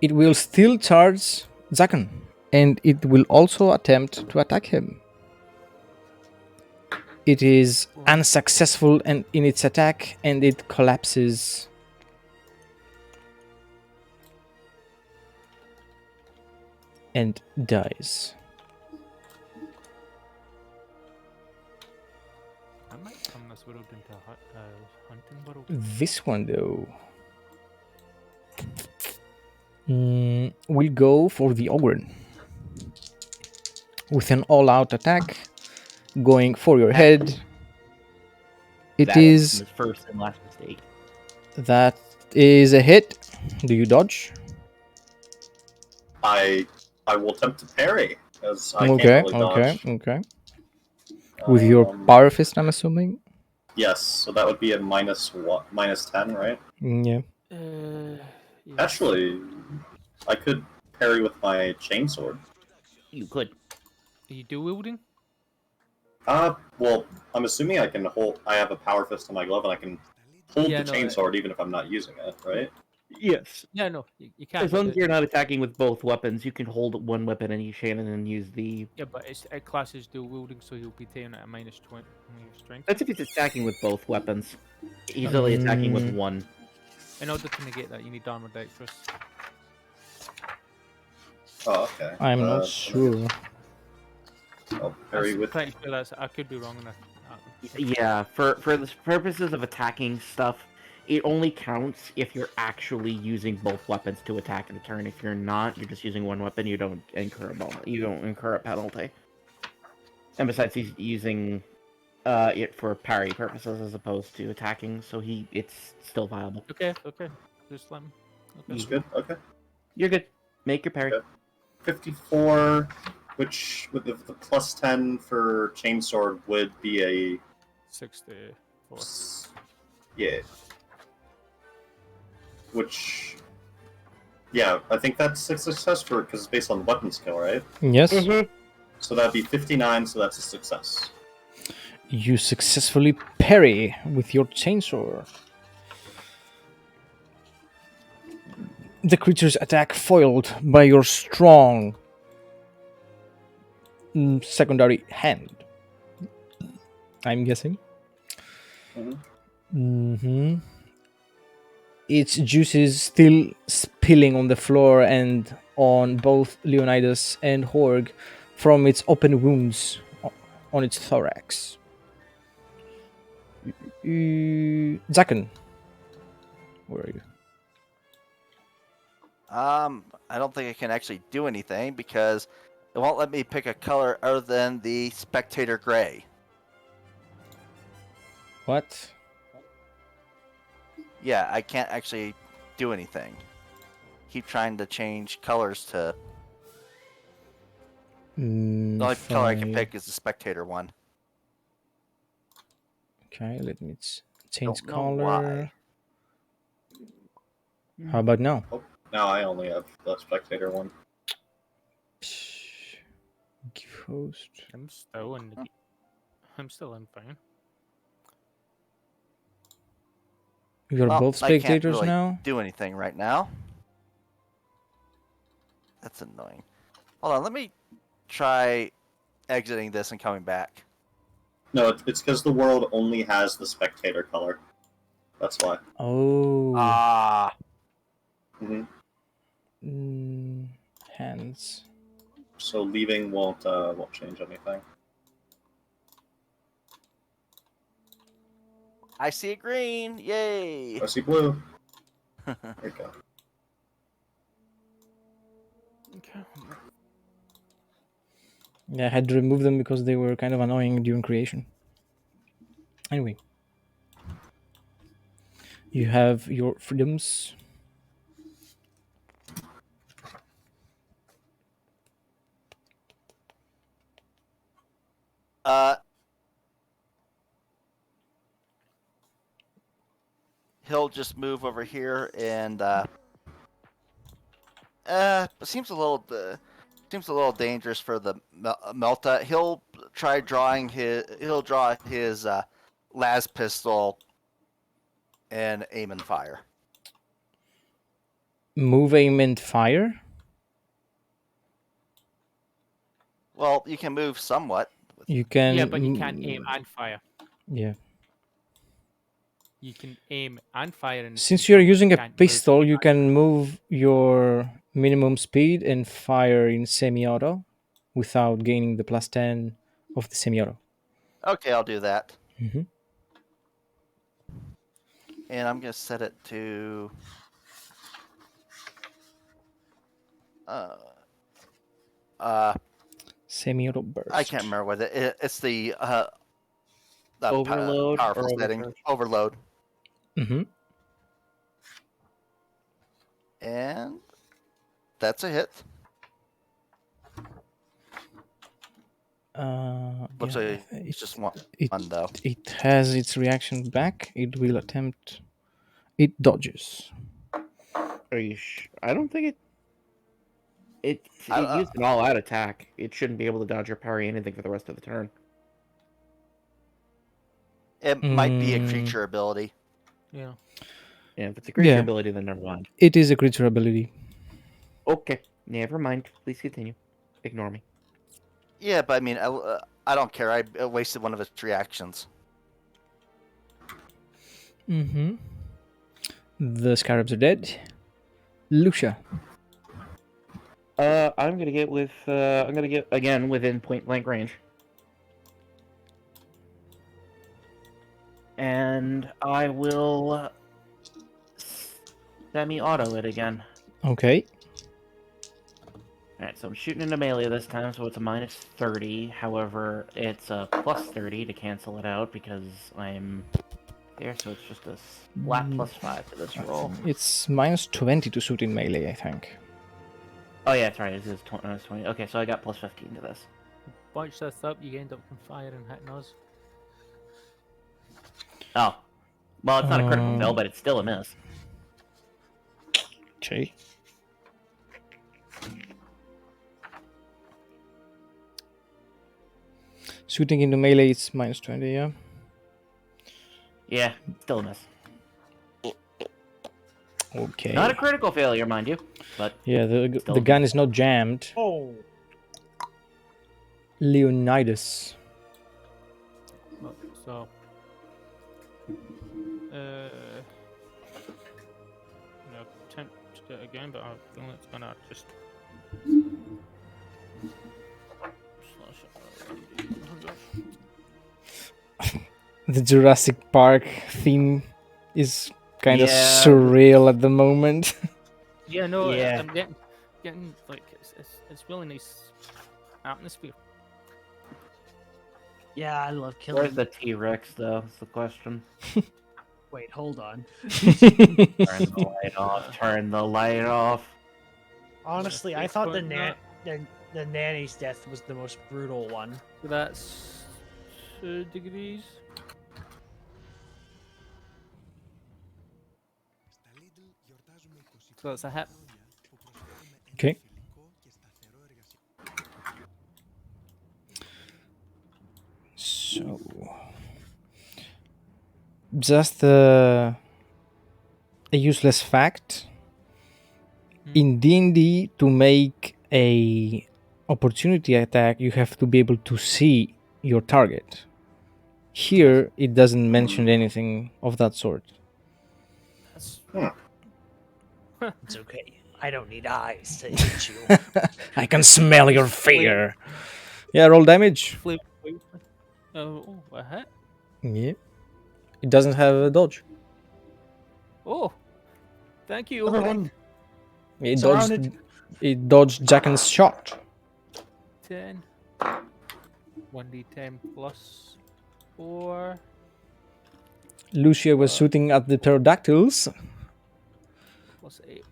it will still charge Zakon, and it will also attempt to attack him. It is unsuccessful in its attack, and it collapses. And dies. I might turn this world into a hunting world. This one, though, will go for the ogre with an all-out attack, going for your head. It That is was the first and last mistake. that is a hit. Do you dodge? I will attempt to parry, as I can't Okay, really okay, dodge. okay. With your power fist, I'm assuming. Yes, so that would be a minus what? Minus 10, right? Yeah. Yes. Actually, I could parry with my chainsword. You could. Are you dual wielding? Well, I'm assuming I can hold. I have a power fist in my glove, and I can hold Yeah, the no, chainsword even if I'm not using it, right? Yes. Yeah, no, you can't. As but long as you're not attacking with both weapons, you can hold one weapon in each hand and then use the. Yeah, but it classes dual wielding, so you'll be taking it at minus 20 on your strength. That's if he's attacking with both weapons. He's only attacking with one. In order to negate that, you need armor dexterous. Oh, okay. I'm not sure. I'll parry I'm with. pretty sure that's. I could be wrong on that. Yeah, for the purposes of attacking stuff, it only counts if you're actually using both weapons to attack in a turn. If you're not, you're just using one weapon. You don't incur a penalty. And besides, he's using it for parry purposes as opposed to attacking, so it's still viable. Okay. Just let me. That's good. Okay. You're good. Make your parry. Okay. 54, which with the plus 10 for chainsword would be a 64. yeah. Which, yeah, I think that's a success for because it's based on weapon skill, right? Yes. So that'd be 59. So that's a success. You successfully parry with your chainsaw. The creature's attack foiled by your strong secondary hand. I'm guessing. Its juices still spilling on the floor and on both Leonidas and Horg from its open wounds on its thorax. Zaken, where are you? I don't think I can actually do anything because it won't let me pick a color other than the spectator gray. What? Yeah, I can't actually do anything. Keep trying to change colors to. The only color I can pick is the spectator one. Okay, let me change Don't know color. why. How about now? Oh, now I only have the spectator one. Give host. I'm still in. I'm still in fine. You're Well, both I can't spectators really now? do anything right now. That's annoying. Hold on, let me try exiting this and coming back. No, it's because the world only has the spectator color. That's why. Oh. Ah. Hands. So leaving won't change anything. I see a green. Yay. I see blue. There you go. Okay. Yeah, I had to remove them because they were kind of annoying during creation. Anyway. You have your freedoms. He'll just move over here and it seems a little dangerous for the Melta. He'll try drawing he'll draw his las pistol and aim and fire. Move, aim, and fire? Well, you can move somewhat. You can... Yeah, but you can't aim and fire. Yeah. You can aim and fire. And Since you're using a pistol, you can move your minimum speed and fire in semi-auto without gaining the plus 10 of the semi-auto. Okay, I'll do that. Mm-hmm. And I'm going to set it to... semi-auto burst. I can't remember what it's the Overload powerful or setting. overcharge? Overload. Mm-hmm. And that's a hit. Looks Yeah, like it's just one it, though. it has its reaction back. It will attempt. It dodges. Are you I don't think it I- used an all-out attack. It shouldn't be able to dodge or parry anything for the rest of the turn. It might be a Mm. creature ability. Yeah. Yeah, if it's a creature Yeah. ability, then never mind. It is a creature ability. Okay, never mind. Please continue. Ignore me. Yeah, but I mean, I don't care. I wasted one of its reactions. Mm-hmm. The scarabs are dead. Lucia. I'm gonna get with. I'm gonna get again within point blank range. And I will semi-auto it again. Okay. Alright, so I'm shooting into melee this time, so it's a minus 30. However, it's a plus 30 to cancel it out because I'm there, so it's just a flat plus 5 for this roll. It's minus 20 to shoot in melee, I think. Oh yeah, that's right, it is 20. Okay, so I got plus 15 to this. Bunch this up, you end up from fire and hitting us. Oh. Well, it's not a critical fail, but it's still a miss. Okay. Shooting into melee, it's minus 20, yeah? Yeah, still a miss. Okay. Not a critical failure, mind you, but Yeah, the Still gun is not jammed. Oh. Leonidas. Well, so. No, attempt it again, but I feel it's gonna just. Slash it. The Jurassic Park theme is kind of Yeah. surreal at the moment. Yeah, no, Yeah. I'm getting like it's really nice atmosphere. Yeah, I love where's killing. the T-Rex, though? That's the question. Wait, hold on. Turn the light off. Turn the light off. Honestly, I It's thought going up. the nanny's death was the most brutal one. So that's 2 degrees. So that's a hit. Okay. So, just a useless fact. In D&D, to make a opportunity attack, you have to be able to see your target. Here, it doesn't mention anything of that sort. That's It's okay. I don't need eyes to hit you. I can smell your fear. Yeah, roll damage. flavor. Oh, a hit. Yeah. It doesn't have a dodge. Oh, thank you. Another one. It Surrounded. dodged, it dodged Jacken's shot. 10. 1d10 plus 4. Lucia was shooting at the pterodactyls. Plus 8.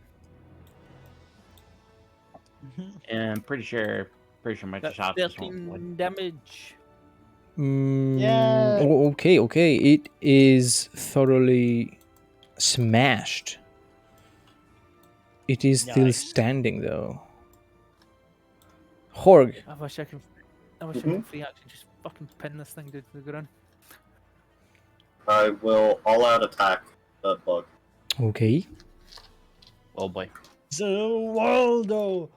And I'm pretty sure my That's shot just won't 13 damage. Yeah. Okay. It is thoroughly smashed. It is still Nice. standing though. Horg. I wish I can free action just fucking pin this thing to the ground. I will all-out attack that bug. Okay. Oh boy. So Waldo.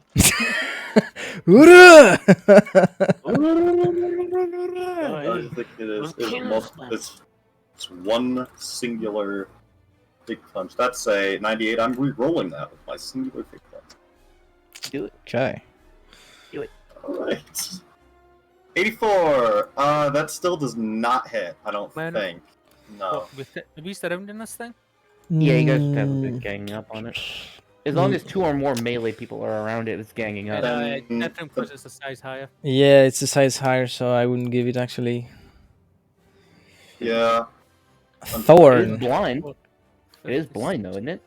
Hoorah! I think it is. It's one singular big punch. That's a 98. I'm re-rolling that with my singular big punch. Do it. Okay. Alright. 84! That still does not hit, I don't Man. think. No. Are we surrounding this thing? Yeah, you guys have a big ganging up on it. As long as 2 or more melee people are around it, it's ganging up. Different because it's a size higher. Yeah, it's a size higher, so I wouldn't give it actually. Yeah. It is Thorn. blind. It is blind, though, isn't it?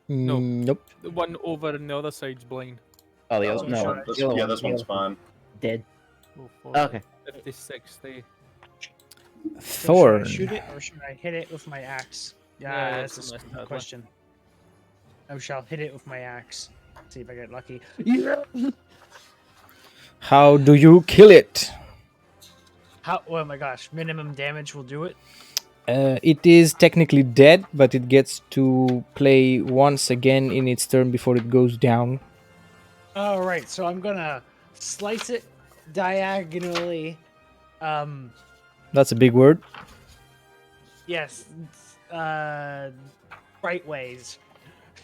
No. Nope. The one over on the other side's blind. Oh, the Oh, other this no. one- this- the other yeah, one- this the one's other one. fine. Dead. Oh, 40, Okay. 50, 60. So should I Thorn. shoot it or should I hit it with my axe? Yeah, Yeah, that's that's a a nice good tagline. question. I shall hit it with my axe. See if I get lucky. Yeah. How do you kill it? How? Oh my gosh! Minimum damage will do it. It is technically dead, but it gets to play once again in its turn before it goes down. All right, so I'm gonna slice it diagonally. That's a big word. Yes. Right ways.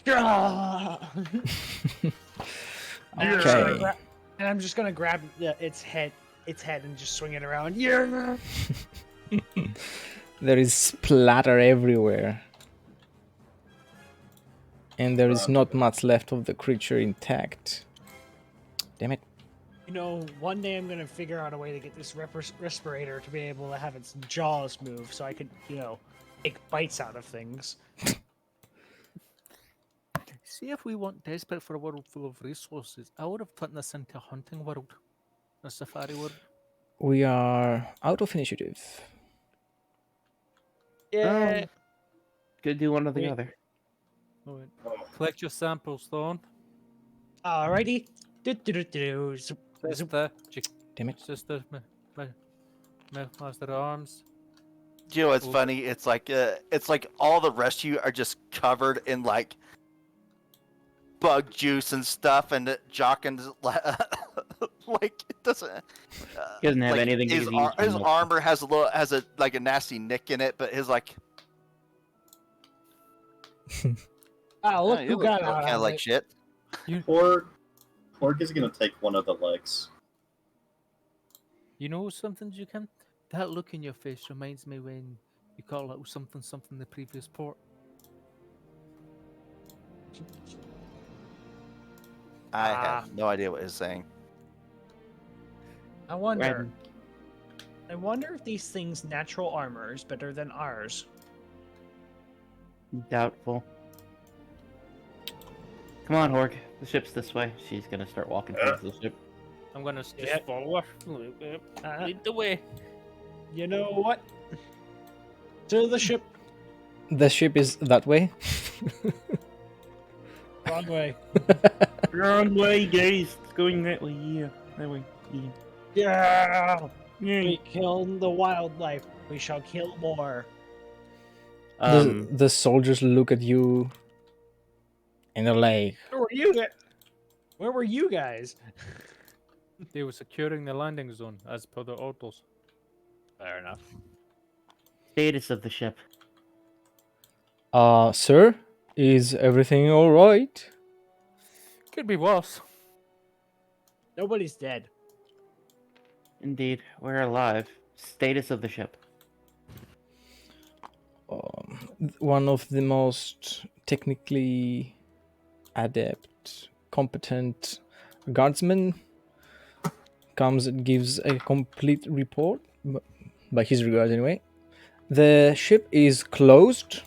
And Okay. I'm just gonna grab its head, and just swing it around. Yeah. There is splatter everywhere. And there is not much left of the creature intact. Damn it. You know, one day I'm gonna figure out a way to get this respirator to be able to have its jaws move, so I could, take bites out of things. See, if we weren't desperate for a world full of resources, I would have put this into a hunting world, a safari world. We are out of initiative. Yeah. Could do one or the Wait. other. Oh, wait. Collect your samples, Thorn. Alrighty. Do-do-do-do. Sister, Damn it. sister, master arms. Do you know what's Ooh. funny? It's like all the rest of you are just covered in like bug juice and stuff, and Jockin's like it doesn't. He doesn't have like, anything he His, can use his from the- armor has a like a nasty nick in it, but his like Oh, look you who look got kind out of of like it. shit. Orc is gonna take one of the legs. You know something, Jukin? That look in your face reminds me when you call it something something the previous port. I Ah. have no idea what he's saying. I wonder. Red. I wonder if these things' natural armor is better than ours. Doubtful. Come on, Horg. The ship's this way. She's gonna start walking towards the ship. I'm gonna just Yeah. follow her. Uh, Lead the way. you know what? To the ship. The ship is that way. Wrong way. Wrong way, guys. It's going that way. Yeah, that way. Yeah. Yeah. We killed the wildlife. We shall kill more. The soldiers look at you and they're like, Where were you? Where were you guys? They were securing the landing zone as per the orders. Fair enough. Status of the ship. Sir, is everything alright? Could be worse. Nobody's dead. Indeed, we're alive. Status of the ship. One of the most technically adept, competent guardsmen comes and gives a complete report, by his regards anyway. The ship is closed.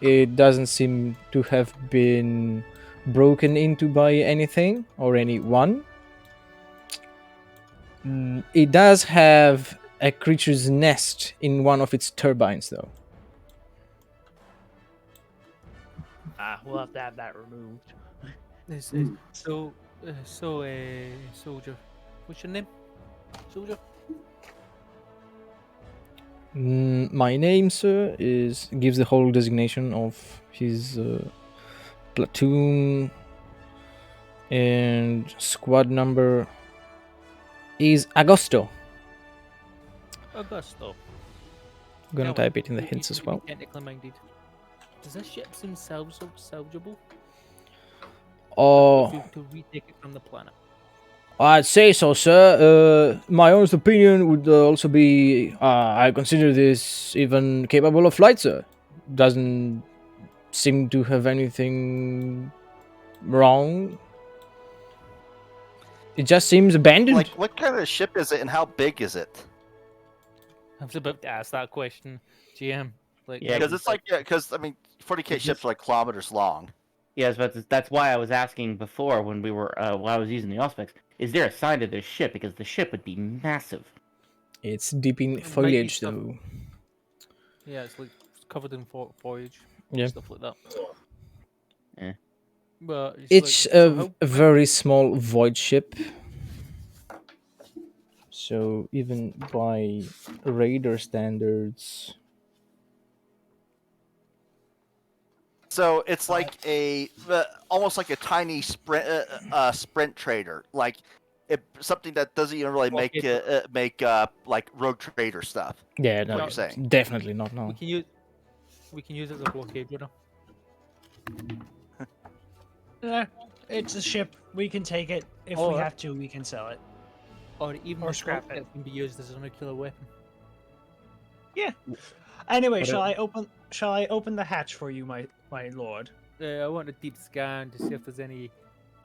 It doesn't seem to have been broken into by anything or anyone. It does have a creature's nest in one of its turbines, though. We'll have to have that removed. Soldier. What's your name? Soldier? My name, sir, gives the whole designation of his platoon, and squad number is Agosto. Augusto. I'm gonna Now, type it in the you hints seem as to be well. Technically minded. Does this ship seem salvageable? Oh, If you to retake it from the planet. I'd say so, sir. My honest opinion would also be I consider this even capable of flight, sir. Doesn't seem to have anything wrong. It just seems abandoned. Like, what kind of ship is it, and how big is it? I was about to ask that question, GM. Like, Yeah, Because it's like, because I mean, 40K ships are like kilometers long. Yes, but that's why I was asking before when we were while I was using the auspex. Is there a sign to this ship? Because the ship would be massive. It's deep in might be foliage, stuff- though. Yeah, it's like covered in foliage, Yeah. stuff like that. Eh. But It's like, so a very small void ship. So even by raider standards, So it's like almost like a tiny sprint trader, like something that doesn't even really make Blockade. like rogue trader stuff. yeah, What no, you're saying? definitely not now. we can use it as a blockade runner. It's a ship. We can take it. If we Or- have to, we can sell it. Or even Or the scrap scrap it. that can be used as a nuclear weapon. Anyway, But shall I open the hatch for you, my lord? I want a deep scan to see if there's any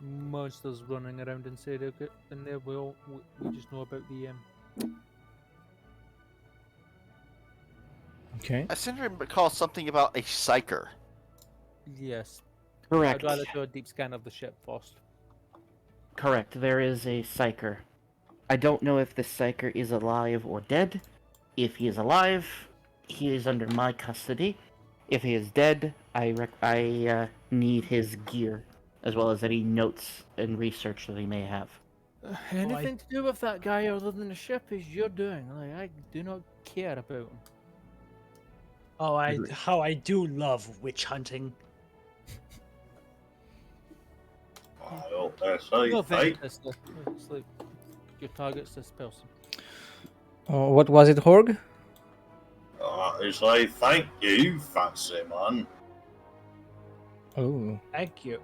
monsters running around inside of it. And there we just know about the Okay. I seem to recall something about a psyker. yes. Correct. I'd rather do a deep scan of the ship first. Correct. There is a psyker. I don't know if this psyker is alive or dead. If he is alive, he is under my custody. If he is dead, I need his gear, as well as any notes and research that he may have. Anything to do with that guy other than the ship is your doing. Like, I do not care about him. Oh, Agreed. how I do love witch hunting. Well, that's how No you offense, fight. sister. It's like your target's this person. What was it, Horg? It's like, thank you, fancy man. Oh, Thank you.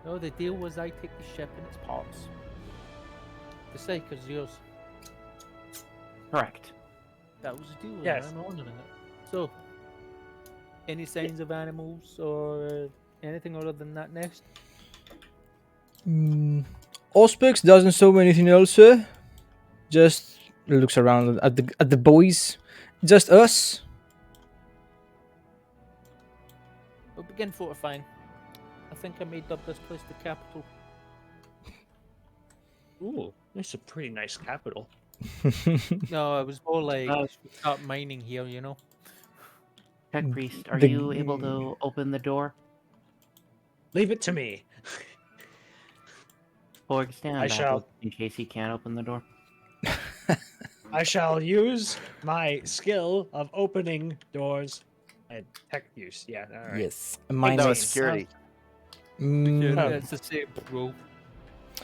No, the deal was I take the ship and its parts. The Psyker's yours. Correct. That was the deal. Yes. I'm honoring it. So, any signs of animals or anything other than that next? Auspex doesn't show anything else, sir. Just looks around at the boys. Just us. We'll begin fortifying. I think I made up this place the capital. Ooh, it's a pretty nice capital. No, it was more like Uh, start mining here, you know? Tech priest, are The- you able to open the door? Leave it to me. Or stand I back shall. in case he can't open the door. I shall use my skill of opening doors and tech use. Yeah, all right. Yes. No, Minus. it's security. Yeah, Oh. it's the same rule.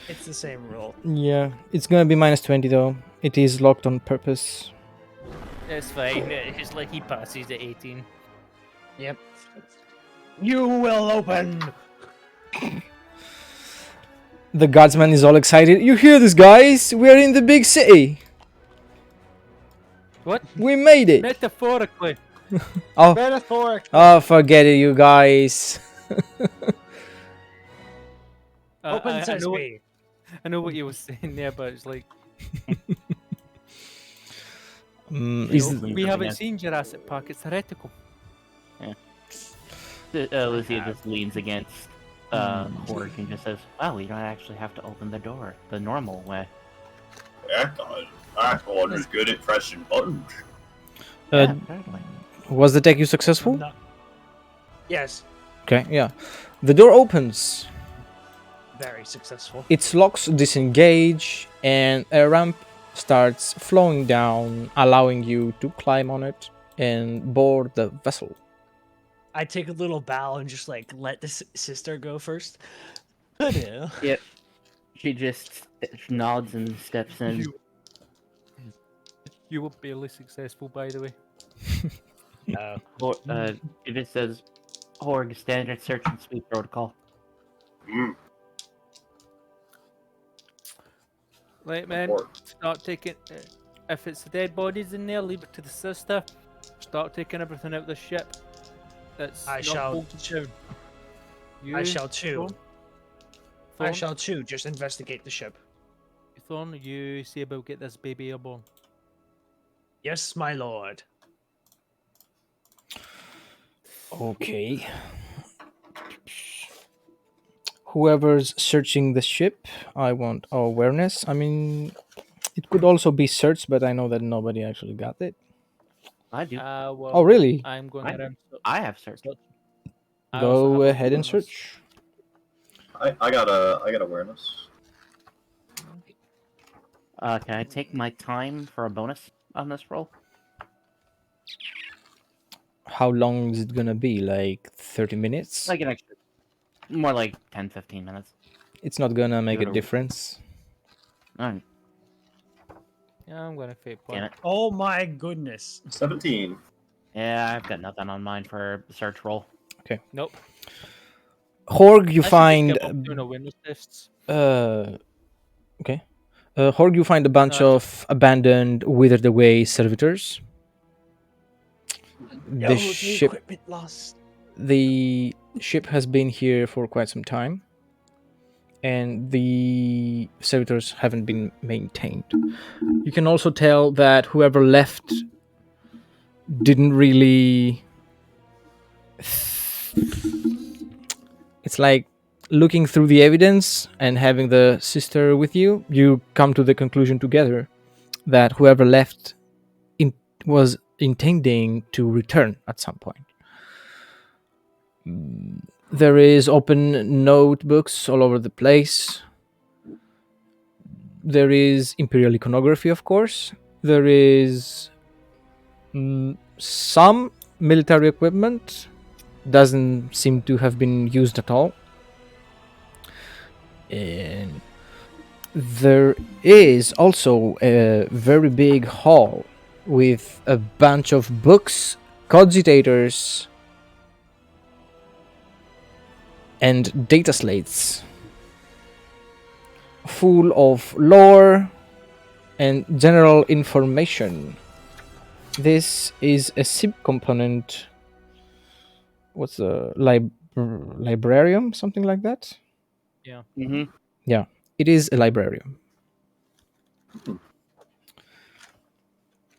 It's the same rule. Yeah, it's gonna be minus 20 though. It is locked on purpose. It's fine. It's like he passes at 18. Yep. You will open. The guardsman is all excited. You hear this, guys? We're in the big city. What? We made it. Metaphorically. Oh, Metaphoric. forget it, you guys. Open I know, sesame. I know what you were saying there, but it's like Is we haven't seen Jurassic Park. It's heretical. Lucia just leans against Horg and just says, "Well, we don't actually have to open the door the normal way." That one was good at pressing buttons. Yeah, apparently. was the tech you successful? No. Yes, Okay, yeah. The door opens. very successful. Its locks disengage, and a ramp starts flowing down, allowing you to climb on it and board the vessel. I take a little bow and just like let the sister go first. Hello. Yep. She just nods and steps in. You were barely successful, by the way. It just says, "Horg, standard search and speak protocol." Mm. Right, man. Report. Start taking. If it's the dead bodies in there, leave it to the sister. Start taking everything out of the ship. That's I not shall- bolted down. You, I shall too. Thorn? I Thorn? shall too. Just investigate the ship. Thorn, you see about get this baby airborne. Yes, my lord. Okay. whoever's searching the ship, I want awareness. I mean, it could also be search, but I know that nobody actually got it. I do. Well, Oh, really? I'm going I- around. I have search. I also Go have ahead and awareness. search. I got awareness. Can I take my time for a bonus on this roll? How long is it gonna be? Like 30 minutes? Like an extra, more like 10, 15 minutes. It's not gonna make a Give it a- difference. Alright, Yeah, I'm going to fate damn point. it. Oh my goodness. 17. Yeah, I've got nothing on mine for search roll. Nope. Horg, you I should just find. give up doing awareness tests. Okay. Horg, you find a bunch No, of abandoned, withered away servitors. The ship, equipment lost. the ship has been here for quite some time, and the servitors haven't been maintained. You can also tell that whoever left didn't really. It's like looking through the evidence and having the sister with you, you come to the conclusion together that whoever left was intending to return at some point. There is open notebooks all over the place. There is imperial iconography, of course. There is some military equipment. Doesn't seem to have been used at all. And there is also a very big hall with a bunch of books, cogitators, and data slates full of lore and general information. This is a subcomponent. What's the librarium? Something like that? Mm-hmm. Yeah, it is a librarium.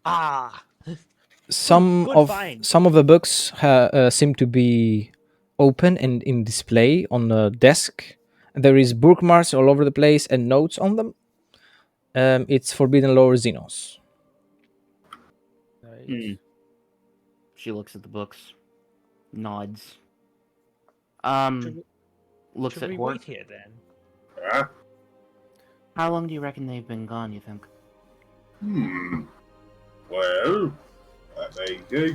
Ah. Some Good of find. some of the books seem to be open and in display on the desk. There is bookmarks all over the place and notes on them. It's Forbidden Lore Xenos. Nice. Mm. She looks at the books, nods. Looks Should at we Hork. wait here then? Yeah. How long do you reckon they've been gone, you think? Well, that may be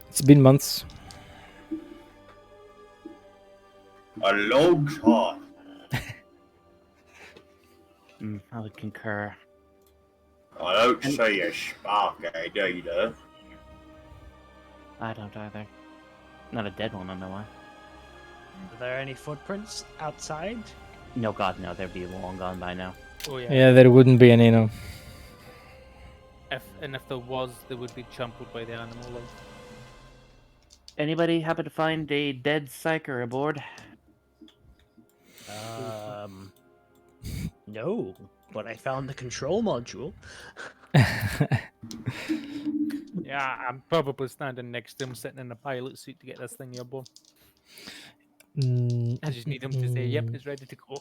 It's been months. a long time. I would concur. I don't see a spark either. I don't either. Not a dead one, I know why. Are there any footprints outside? No, God, no, they'd be long gone by now. Oh yeah. Yeah, there wouldn't be any. No. If there was, they would be trampled by the animal life. Anybody happen to find a dead psyker aboard? No, but I found the control module. Yeah, I'm probably standing next to him, sitting in a pilot seat to get this thing airborne. I just need him to say, "Yep, it's ready to go."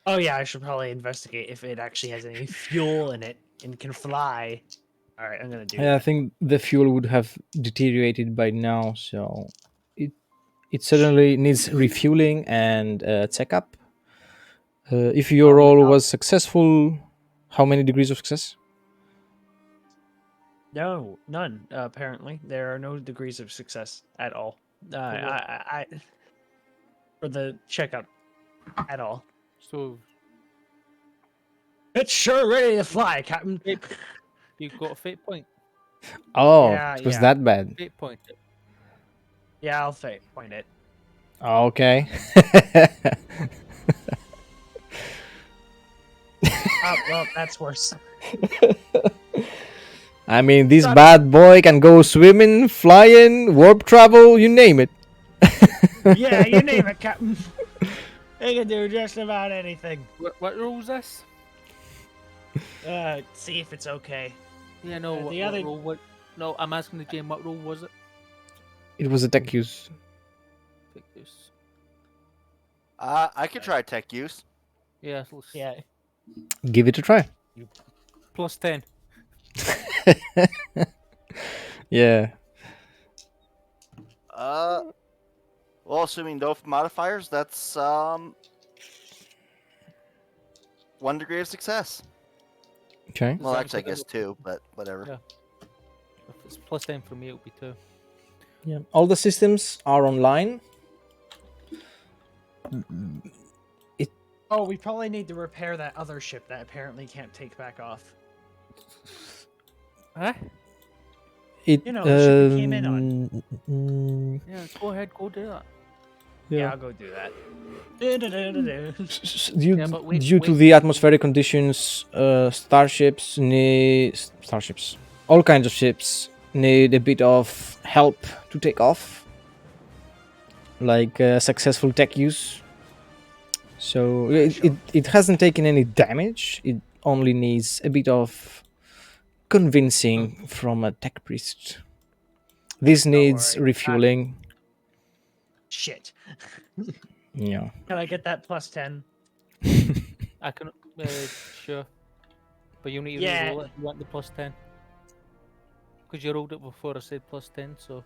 Oh yeah, I should probably investigate if it actually has any fuel in it and can fly. All right, I'm gonna do Yeah, I that. think the fuel would have deteriorated by now, so it certainly needs refueling and checkup. If your roll was successful, how many degrees of success? No, none. Apparently, there are no degrees of success at all. I for the checkup at all. So It's sure ready to fly, Captain. you got a fate point. Oh, Yeah, it was yeah. that bad. Fate point. Yeah, I'll point it. Okay. Oh, well, that's worse. I mean, this bad boy can go swimming, flying, warp travel, you name it. Yeah, you name it, Captain. They can do just about anything. What role is this? See if it's okay. Yeah, no. The What other- role? What? No, I'm asking the GM. What role was it? It was a tech use. Ficus. I could try tech use. Yeah, let's, Yeah. Give it a try. plus 10. Yeah. Well, assuming no modifiers, that's 1 degree of success. Okay. Well, that actually, I include guess 2, but whatever. Yeah. If it's plus 10 for me, it'll be 2. Yeah. All the systems are online. Oh, we probably need to repair that other ship that apparently can't take back off. Huh? It. You know, the ship we came in on. Yeah, go ahead, go do that. Yeah, I'll go do that. Du-du-du-du-du. Yeah, but wait, Due to wait. the atmospheric conditions, starships, all kinds of ships need a bit of help to take off, like successful tech use. So it hasn't taken any damage. It only needs a bit of convincing from a tech priest. This needs worry. refueling. Shit. Yeah. Can I get that plus 10? I can, sure. But you need to Yeah. re-roll it if you want the plus 10. Because you rolled it before I said plus 10, so.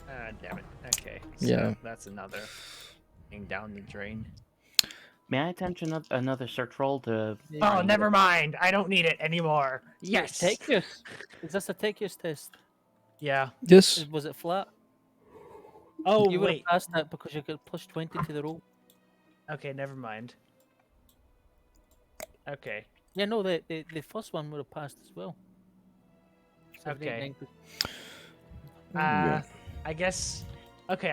Ah, damn it. Okay. So Yeah. that's another thing down the drain. May I attempt another search roll to? Oh, never mind. I don't need it anymore. Yes. Take use. Is this a take use test? Yeah. Yes. Was it flat? Oh, You would have wait. passed that because you got plus 20 to the roll. Okay, never mind. Okay. Yeah, no, the first one would have passed as well. 78, Okay. 90. I guess. Okay,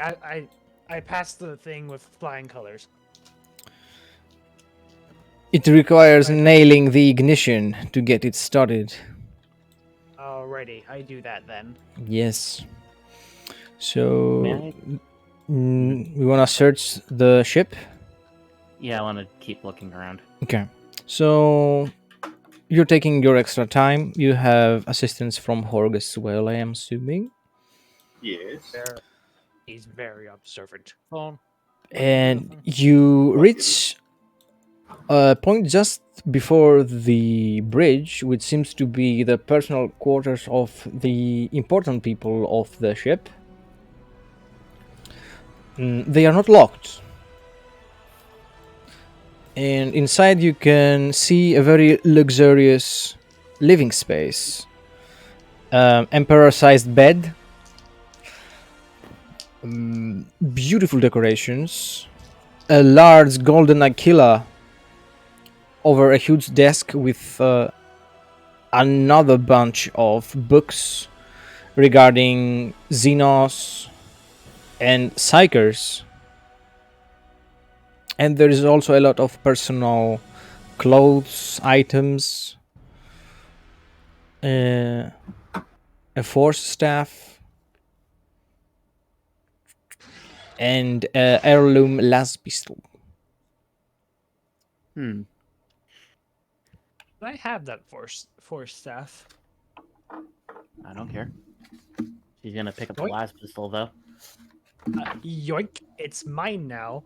I passed the thing with flying colors. It requires nailing the ignition to get it started. Alrighty, I do that then. Yes. So May we want to search the ship. Yeah, I want to keep looking around. Okay. So you're taking your extra time. You have assistance from Horg as well, I am assuming. Yes. He's very observant. Thorn. And you reach a point just before the bridge, which seems to be the personal quarters of the important people of the ship. They are not locked. And inside you can see a very luxurious living space. Emperor-sized bed. Beautiful decorations. A large golden aquila over a huge desk with another bunch of books regarding Xenos and Psychers. And there is also a lot of personal clothes, items, a force staff, and an heirloom las pistol. Hmm. I have that force staff. I don't care. She's gonna pick up the Yoink. last pistol though. Yoink! It's mine now.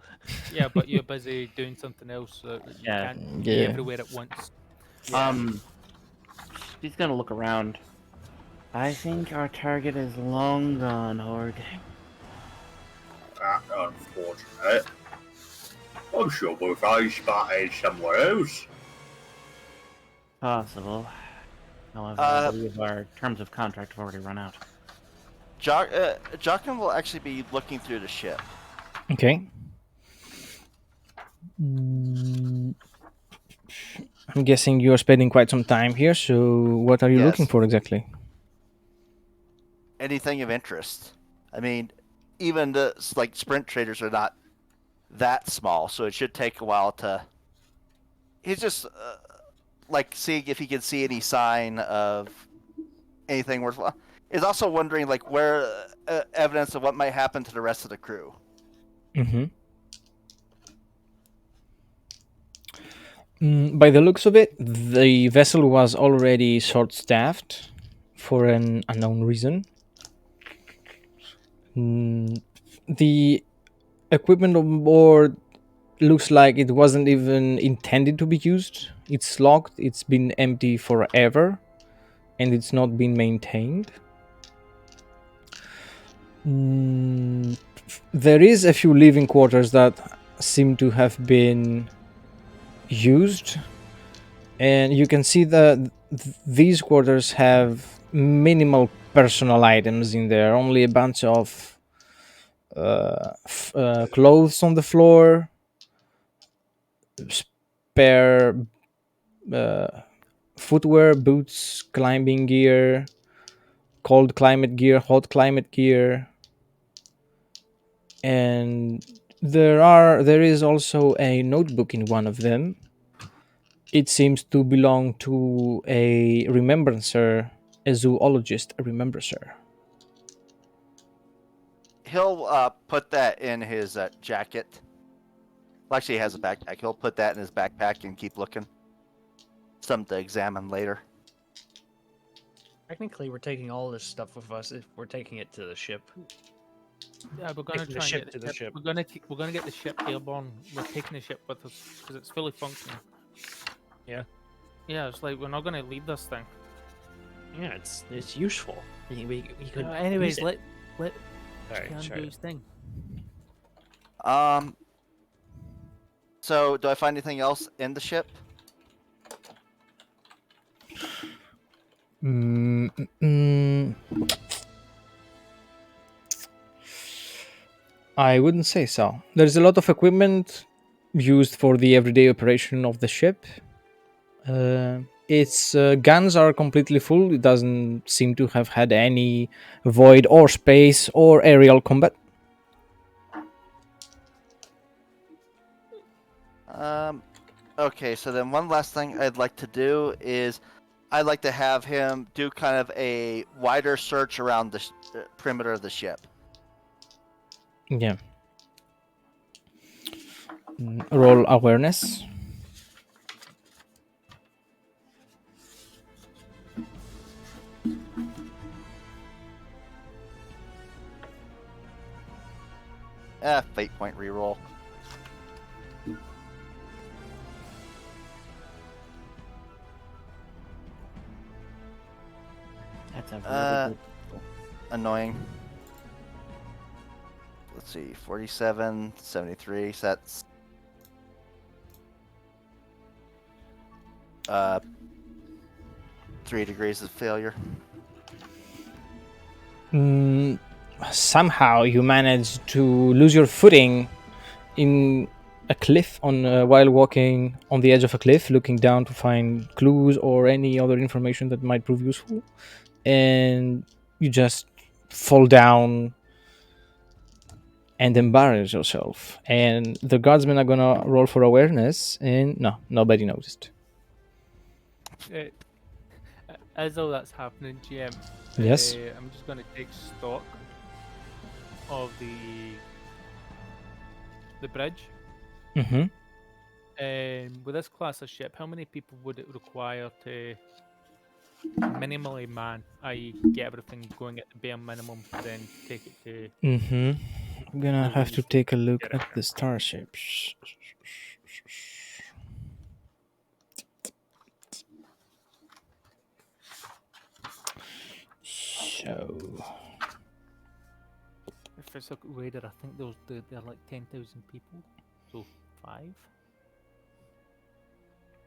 Yeah, but you're busy doing something else, so you Yeah. can't be Yeah. everywhere at once. She's gonna look around. I think our target is long gone, Horde. Unfortunate. I'm sure both eyes spotted somewhere else. Possible. However, I believe our terms of contract have already run out. Jochen will actually be looking through the ship. Okay. I'm guessing you are spending quite some time here, so what are you Yes. looking for exactly? Anything of interest. I mean, even the sprint traders are not that small, so it should take a while to. He's just seeing if he can see any sign of anything worthwhile. He's also wondering where evidence of what might happen to the rest of the crew. Mm-hmm. By the looks of it, the vessel was already short-staffed for an unknown reason. The equipment on board looks like it wasn't even intended to be used. It's locked, it's been empty forever, and it's not been maintained. There is a few living quarters that seem to have been used, and you can see that these quarters have minimal personal items in there, only a bunch of clothes on the floor, spare footwear, boots, climbing gear, cold climate gear, hot climate gear, and there is also a notebook in one of them. It seems to belong to a remembrancer, a zoologist, a remembrancer. He'll put that in his jacket. Well, actually, he has a backpack. He'll put that in his backpack and keep looking. Something to examine later. Technically, we're taking all this stuff with us if we're taking it to the ship. Yeah, we're gonna Taking the try and ship get to the ship. We're gonna get the ship airborne. We're taking the ship with us because it's fully functional. Yeah. Yeah, it's like we're not gonna leave this thing. Yeah, it's useful. We could. Anyways, use it. let Sorry, Cam do sorry. his thing. So, do I find anything else in the ship? I wouldn't say so. There's a lot of equipment used for the everyday operation of the ship. Its guns are completely full. It doesn't seem to have had any void or space or aerial combat. Okay, so then one last thing I'd like to do is I'd like to have him do kind of a wider search around the perimeter of the ship. Yeah. Roll awareness. Fate point reroll. That's a really good. Annoying. Let's see, 47, 73, so that's 3 degrees of failure. Somehow you manage to lose your footing in a cliff while walking on the edge of a cliff, looking down to find clues or any other information that might prove useful, and you just fall down and embarrass yourself. And the guardsmen are gonna roll for awareness, and no, nobody noticed. As all that's happening, GM, Yes. I'm just gonna take stock of the bridge. Mm-hmm. With this class of ship, how many people would it require to minimally man, i.e., get everything going at the bare minimum, then take it to? Mm-hmm. I'm gonna have to take a look at Direction. the starships. So If it's a raider, I think they're like 10,000 people, so 5.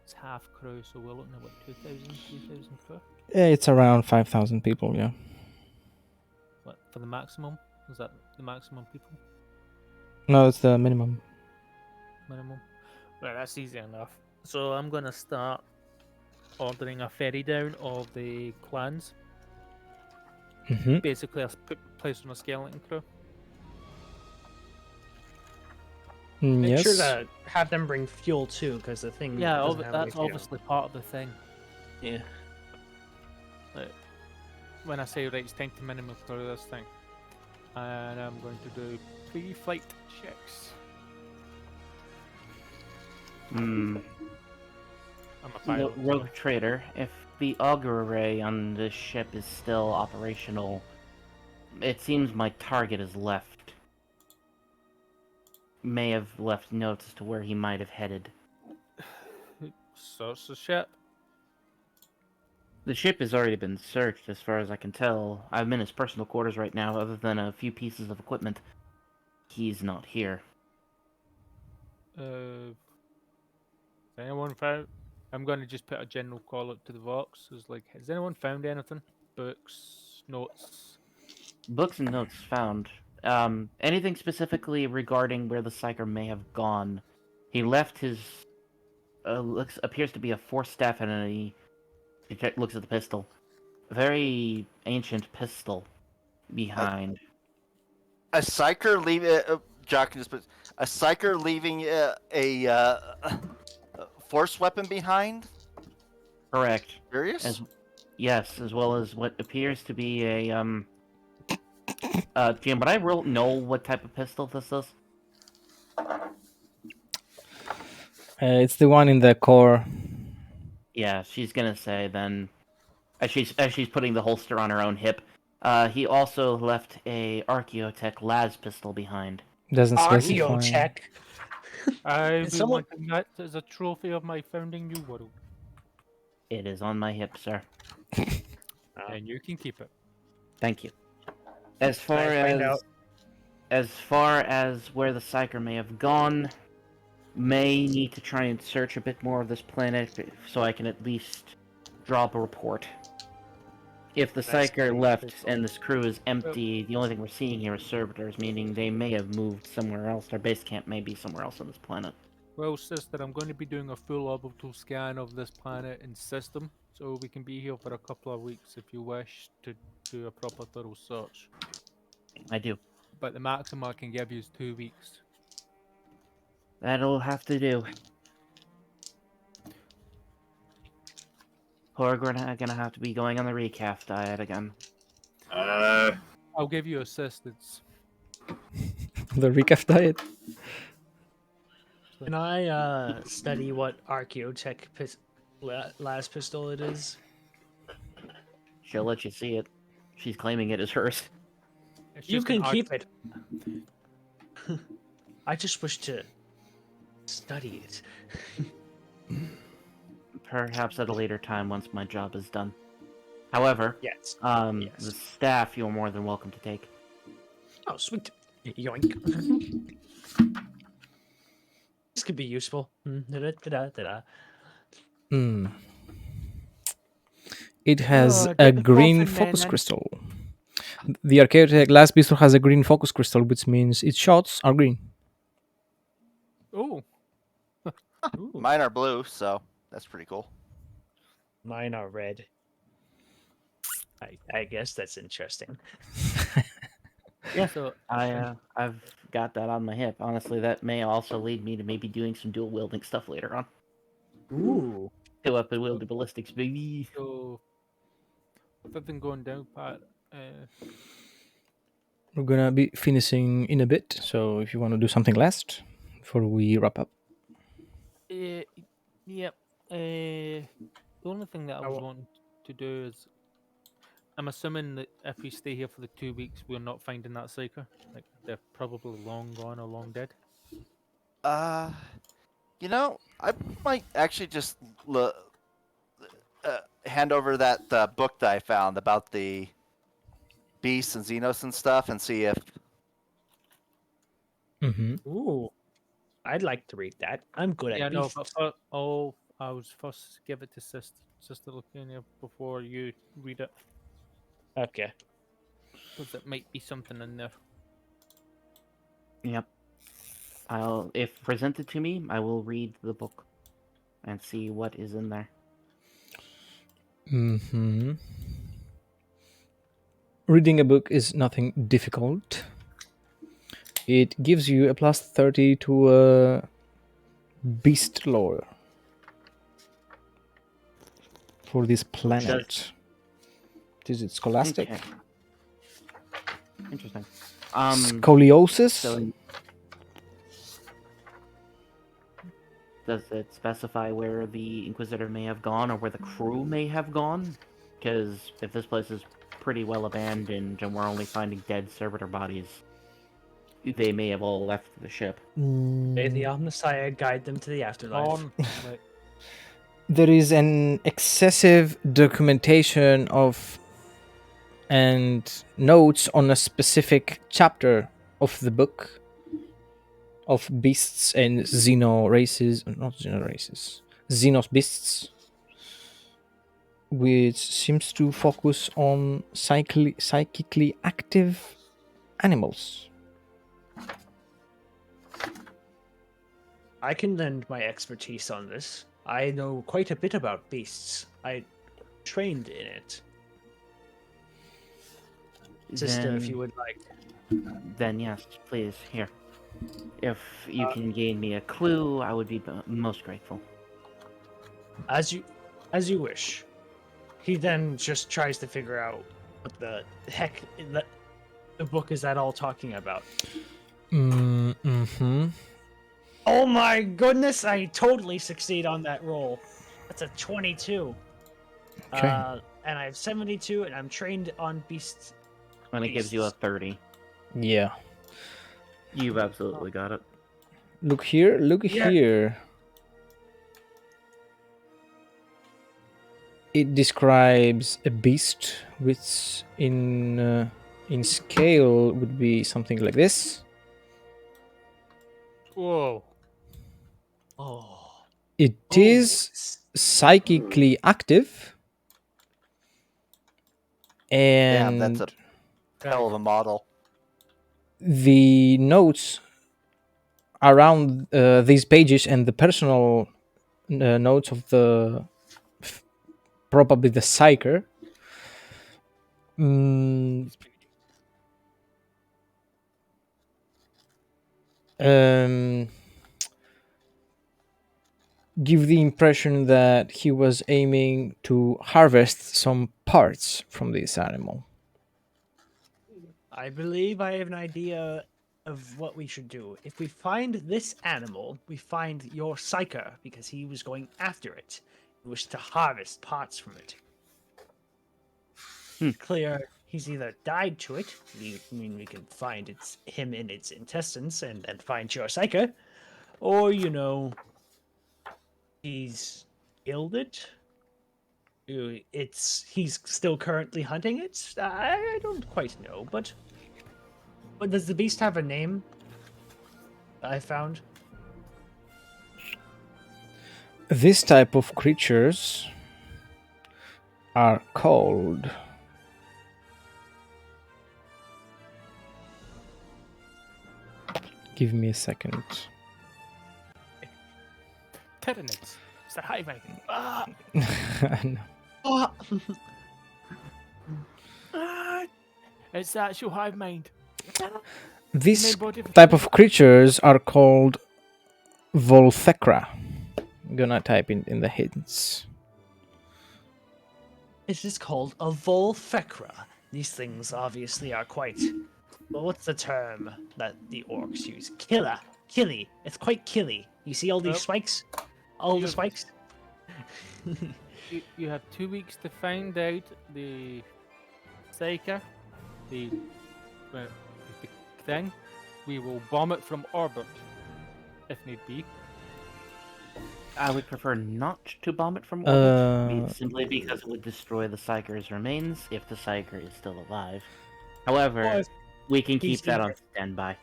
It's half crew, so we're looking at what, 2,000, 3,000 crew. yeah, it's around 5,000 people. Yeah. What for the maximum? Is that the maximum people? No, it's the minimum. Minimum. Right, that's easy enough. So I'm gonna start ordering a ferry down of the clans. Mm-hmm. Basically, placed on a skeleton crew. Make Yes. sure to have them bring fuel too, because the thing. Yeah, doesn't have any that's fuel. obviously part of the thing. Yeah. When I say right, it's time to minimum crew this thing, and I'm going to do pre-flight checks. I'm a pilot. Rogue Trader, if the auger array on this ship is still operational, it seems my target is left. may have left notes as to where he might have headed. Search the ship. The ship has already been searched, as far as I can tell. I'm in his personal quarters right now, other than a few pieces of equipment. He's not here. Has anyone found? I'm going to just put a general call out to the Vox. Is like, has anyone found anything? Books, notes. Books and notes found. Anything specifically regarding where the Psyker may have gone? He left his appears to be a force staff, and he looks at the pistol. A very ancient pistol behind. A psyker leaving. Jock can just put a psyker leaving a force weapon behind. Correct. Serious? Yes, as well as what appears to be a Jim, would I know what type of pistol this is? It's the one in the core. Yeah, she's gonna say then, as she's putting the holster on her own hip. He also left a Archaeotech las pistol behind. Doesn't specify. Archaeotech. I will someone- want that as a trophy of my founding new world, It is on my hip, sir. and you can keep it. Thank you. As far I find as out? as far as where the Psyker may have gone, may need to try and search a bit more of this planet so I can at least drop a report. If the That's Psyker left cool. and this crew is empty, the only thing we're seeing here is servitors, meaning they may have moved somewhere else. Their base camp may be somewhere else on this planet. Well, sister, I'm going to be doing a full orbital scan of this planet and system, so we can be here for a couple of weeks if you wish to do a proper thorough search. I do. But the maximum I can give you is 2 weeks. That'll have to do. We're gonna have to be going on the recaf diet again. I'll give you assistance. The recaf diet. Can I study what Archaeotech las pistol it is? She'll let you see it. She's claiming it as hers. It's You just an can keep it. I just wish to study it. Perhaps at a later time once my job is done. However, Yes. the Yes. staff you're more than welcome to take. Oh, sweet. Yoink. This could be useful. Da-da-da-da-da. Hmm. It has Oh, a get the green coffin, man, focus then. crystal. The Archaeotech glass pistol has a green focus crystal, which means its shots are green. Oh, Ooh, Mine are blue, so that's pretty cool. mine are red. I guess that's interesting. Yeah, so I've got that on my hip. Honestly, that may also lead me to maybe doing some dual wielding stuff later on. Ooh. Two up and wield the ballistics, baby. so with everything going down, Pat. We're gonna be finishing in a bit, so if you want to do something last before we wrap up. Yep. The only thing that I was wa- wanting to do is, I'm assuming that if we stay here for the 2 weeks, we're not finding that Psyker. Like they're probably long gone or long dead. You know, I might actually just hand over that book that I found about the beasts and Xenos and stuff, and see if Mm-hmm. Ooh. I'd like to read that. I'm good at Yeah, no, beasts. but I was first give it to Sister Laconia before you read it, Okay. because it might be something in there. Yep. If presented to me, I will read the book and see what is in there. Mm-hmm. Reading a book is nothing difficult. It gives you a plus 30 to beast lore for this planet. Is it scholastic? Okay. Interesting. Scoliosis? So does it specify where the Inquisitor may have gone or where the crew may have gone? Because if this place is pretty well abandoned and we're only finding dead servitor bodies, they may have all left the ship. May the Mm, Omnissiah guide them to the afterlife. Torn. Like, there is an excessive documentation of and notes on a specific chapter of the book of beasts and xeno races, not xeno races, xenos beasts, which seems to focus on psychically active animals. I can lend my expertise on this. I know quite a bit about beasts. I trained in it. Sister, if you would like. Then yes, please, here. If you can gain me a clue, I would be most grateful. As you wish. He then just tries to figure out what the heck the book is at all talking about. Mm-hmm. Oh my goodness, I totally succeed on that roll. That's a 22. Okay. And I have 72, and I'm trained on beasts. And it gives you a Beasts. 30. Yeah. You've absolutely got it. Look here. Look Yeah. here. It describes a beast, which in scale would be something like this. whoa. Oh. It Oh, is yes. psychically active, Damn, and that's a hell of a model. the notes around these pages and the personal notes of the probably the psyker give the impression that he was aiming to harvest some parts from this animal. I believe I have an idea of what we should do. If we find this animal, we find your psyker because he was going after it. He wished to harvest parts from it. Clear. He's either died to it. I mean, we can find him in its intestines and then find your psyker, or he's killed it. He's still currently hunting it. I don't quite know, but does the beast have a name? I found. This type of creatures are called give me a second. Tyranids. It's a hive mind. Ah! No. Oh, Ah! It's the actual hive mind. This Main body of the type of creatures are called Volthecra. I'm gonna type in the hints. this is called a Volthecra. These things obviously are quite. Well, what's the term that the orcs use? Killer. Killy. It's quite killy. You see all these Yep. spikes? All the Yep. spikes? You have 2 weeks to find out the Psyker, the thing. We will bomb it from orbit, if need be. I would prefer not to bomb it from orbit, Uh, simply because it would destroy the Psyker's remains if the Psyker is still alive. However, Well, if we can he's keep that in on standby.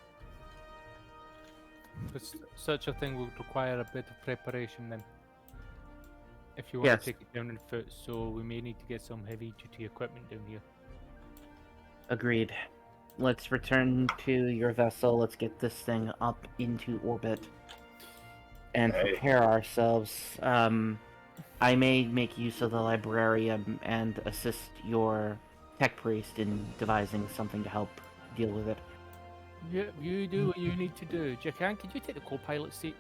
Such a thing would require a bit of preparation then. If you want Yes. to take it down on foot, so we may need to get some heavy duty equipment down here. Agreed. Let's return to your vessel. Let's get this thing up into orbit and Okay. prepare ourselves. I may make use of the librarium and assist your tech priest in devising something to help deal with it. Yeah, you do what you need to do. Jacan, could you take the co-pilot seat?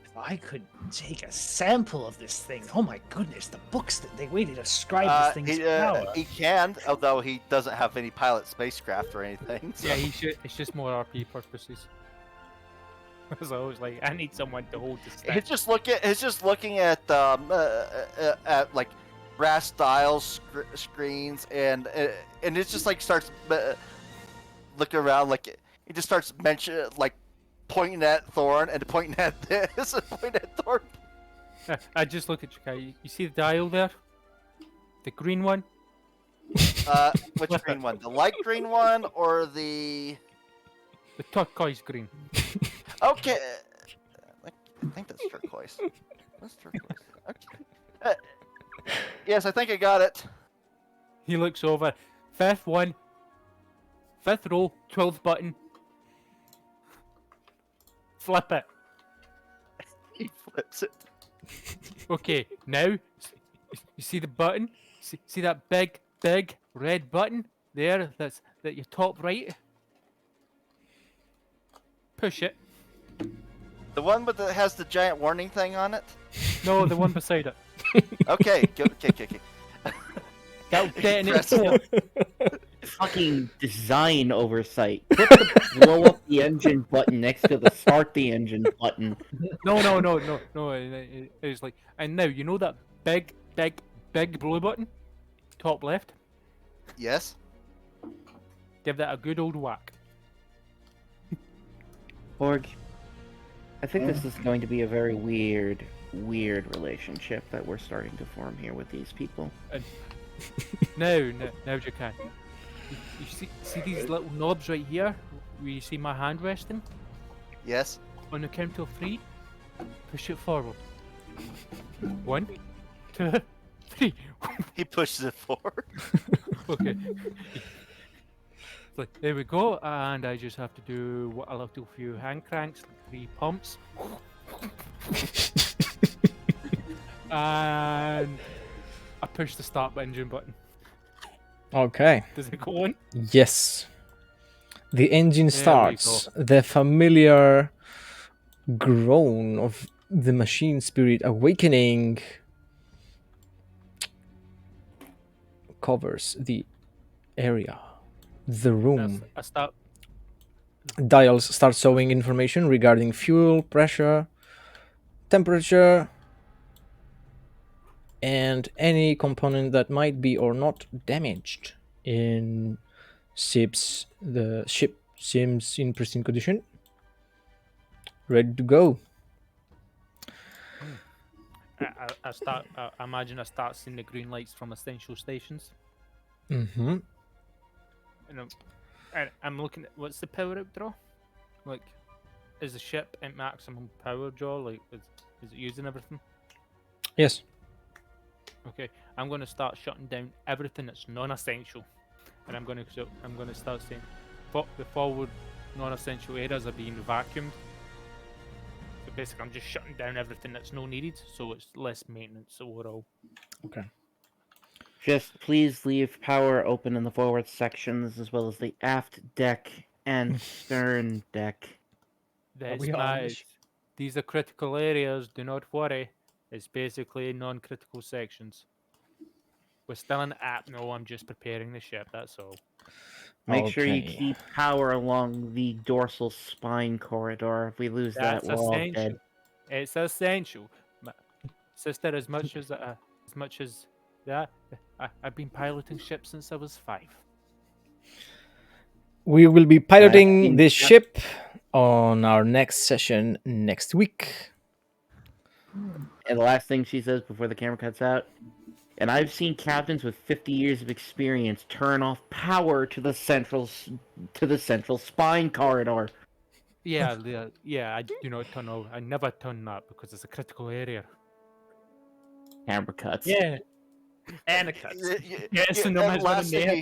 If I could take a sample of this thing, oh my goodness, the books that they way to describe this thing's power. He can, although he doesn't have any pilot spacecraft or anything. So. Yeah, he should. It's just more RP purposes. So I was like, I need someone to hold the stick. He's just looking at like brass dials, screens, and it just like starts looking around like He just starts pointing at Thorn and pointing at this and pointing at Thorn. I just look at you, guy. You see the dial there? The green one? Which green one? The light green one or the? The turquoise green. Okay. I think that's turquoise. That's turquoise. Okay. Yes, I think I got it. He looks over. Fifth one. Fifth row, 12th button. Flip it. He flips it. Okay, now, you see the button? See that big red button there? That's at your top right? Push it. The one with that has the giant warning thing on it. No, the one beside it. Okay. Okay. That'll detonate. Press it. Fucking design oversight. Put the blow up the engine button next to the start the engine button. No. It's like, and now you know that big blue button, top left. Yes. Give that a good old whack. Borg, I think this is going to be a very weird relationship that we're starting to form here with these people. Now you can. You see these little knobs right here? Where you see my hand resting? Yes. On the count of 3, push it forward. 1, 2, 3. He pushes it forward. Okay. Like, there we go, and I just have to do a little few hand cranks, 3 pumps. And I push the start engine button. Okay. Does it go on? Yes. The engine There we starts. The familiar groan of the machine spirit awakening covers the area, the room. I start. Dials start showing information regarding fuel, pressure, temperature, and any component that might be or not damaged in ships. The ship seems in pristine condition, ready to go. I start. I imagine I start seeing the green lights from essential stations, Mm-hmm. and I'm looking at what's the power outdraw. Like, is the ship at maximum power draw? Like, is it using everything? Yes. Okay, I'm going to start shutting down everything that's non-essential, and I'm going to start saying, the forward non-essential areas are being vacuumed. So basically, I'm just shutting down everything that's no needed, so it's less maintenance overall. Okay. Just please leave power open in the forward sections as well as the aft deck and stern deck. That's we my. honest? These are critical areas. Do not worry. It's basically non-critical sections. We're still in the app. No, I'm just preparing the ship. That's all. Make sure you Okay. keep power along the dorsal spine corridor. If we lose That's that, we're all essential. dead. It's essential, sister. As much as that, I've been piloting ships since I was 5. We will be piloting think this that- ship on our next session next week. And the last thing she says before the camera cuts out, and I've seen captains with 50 years of experience turn off power to the central spine corridor. Yeah. I do not turn off. I never turn that because it's a critical area. Camera cuts. Yeah. And it cuts. Yes, and no that man's last running thing there. you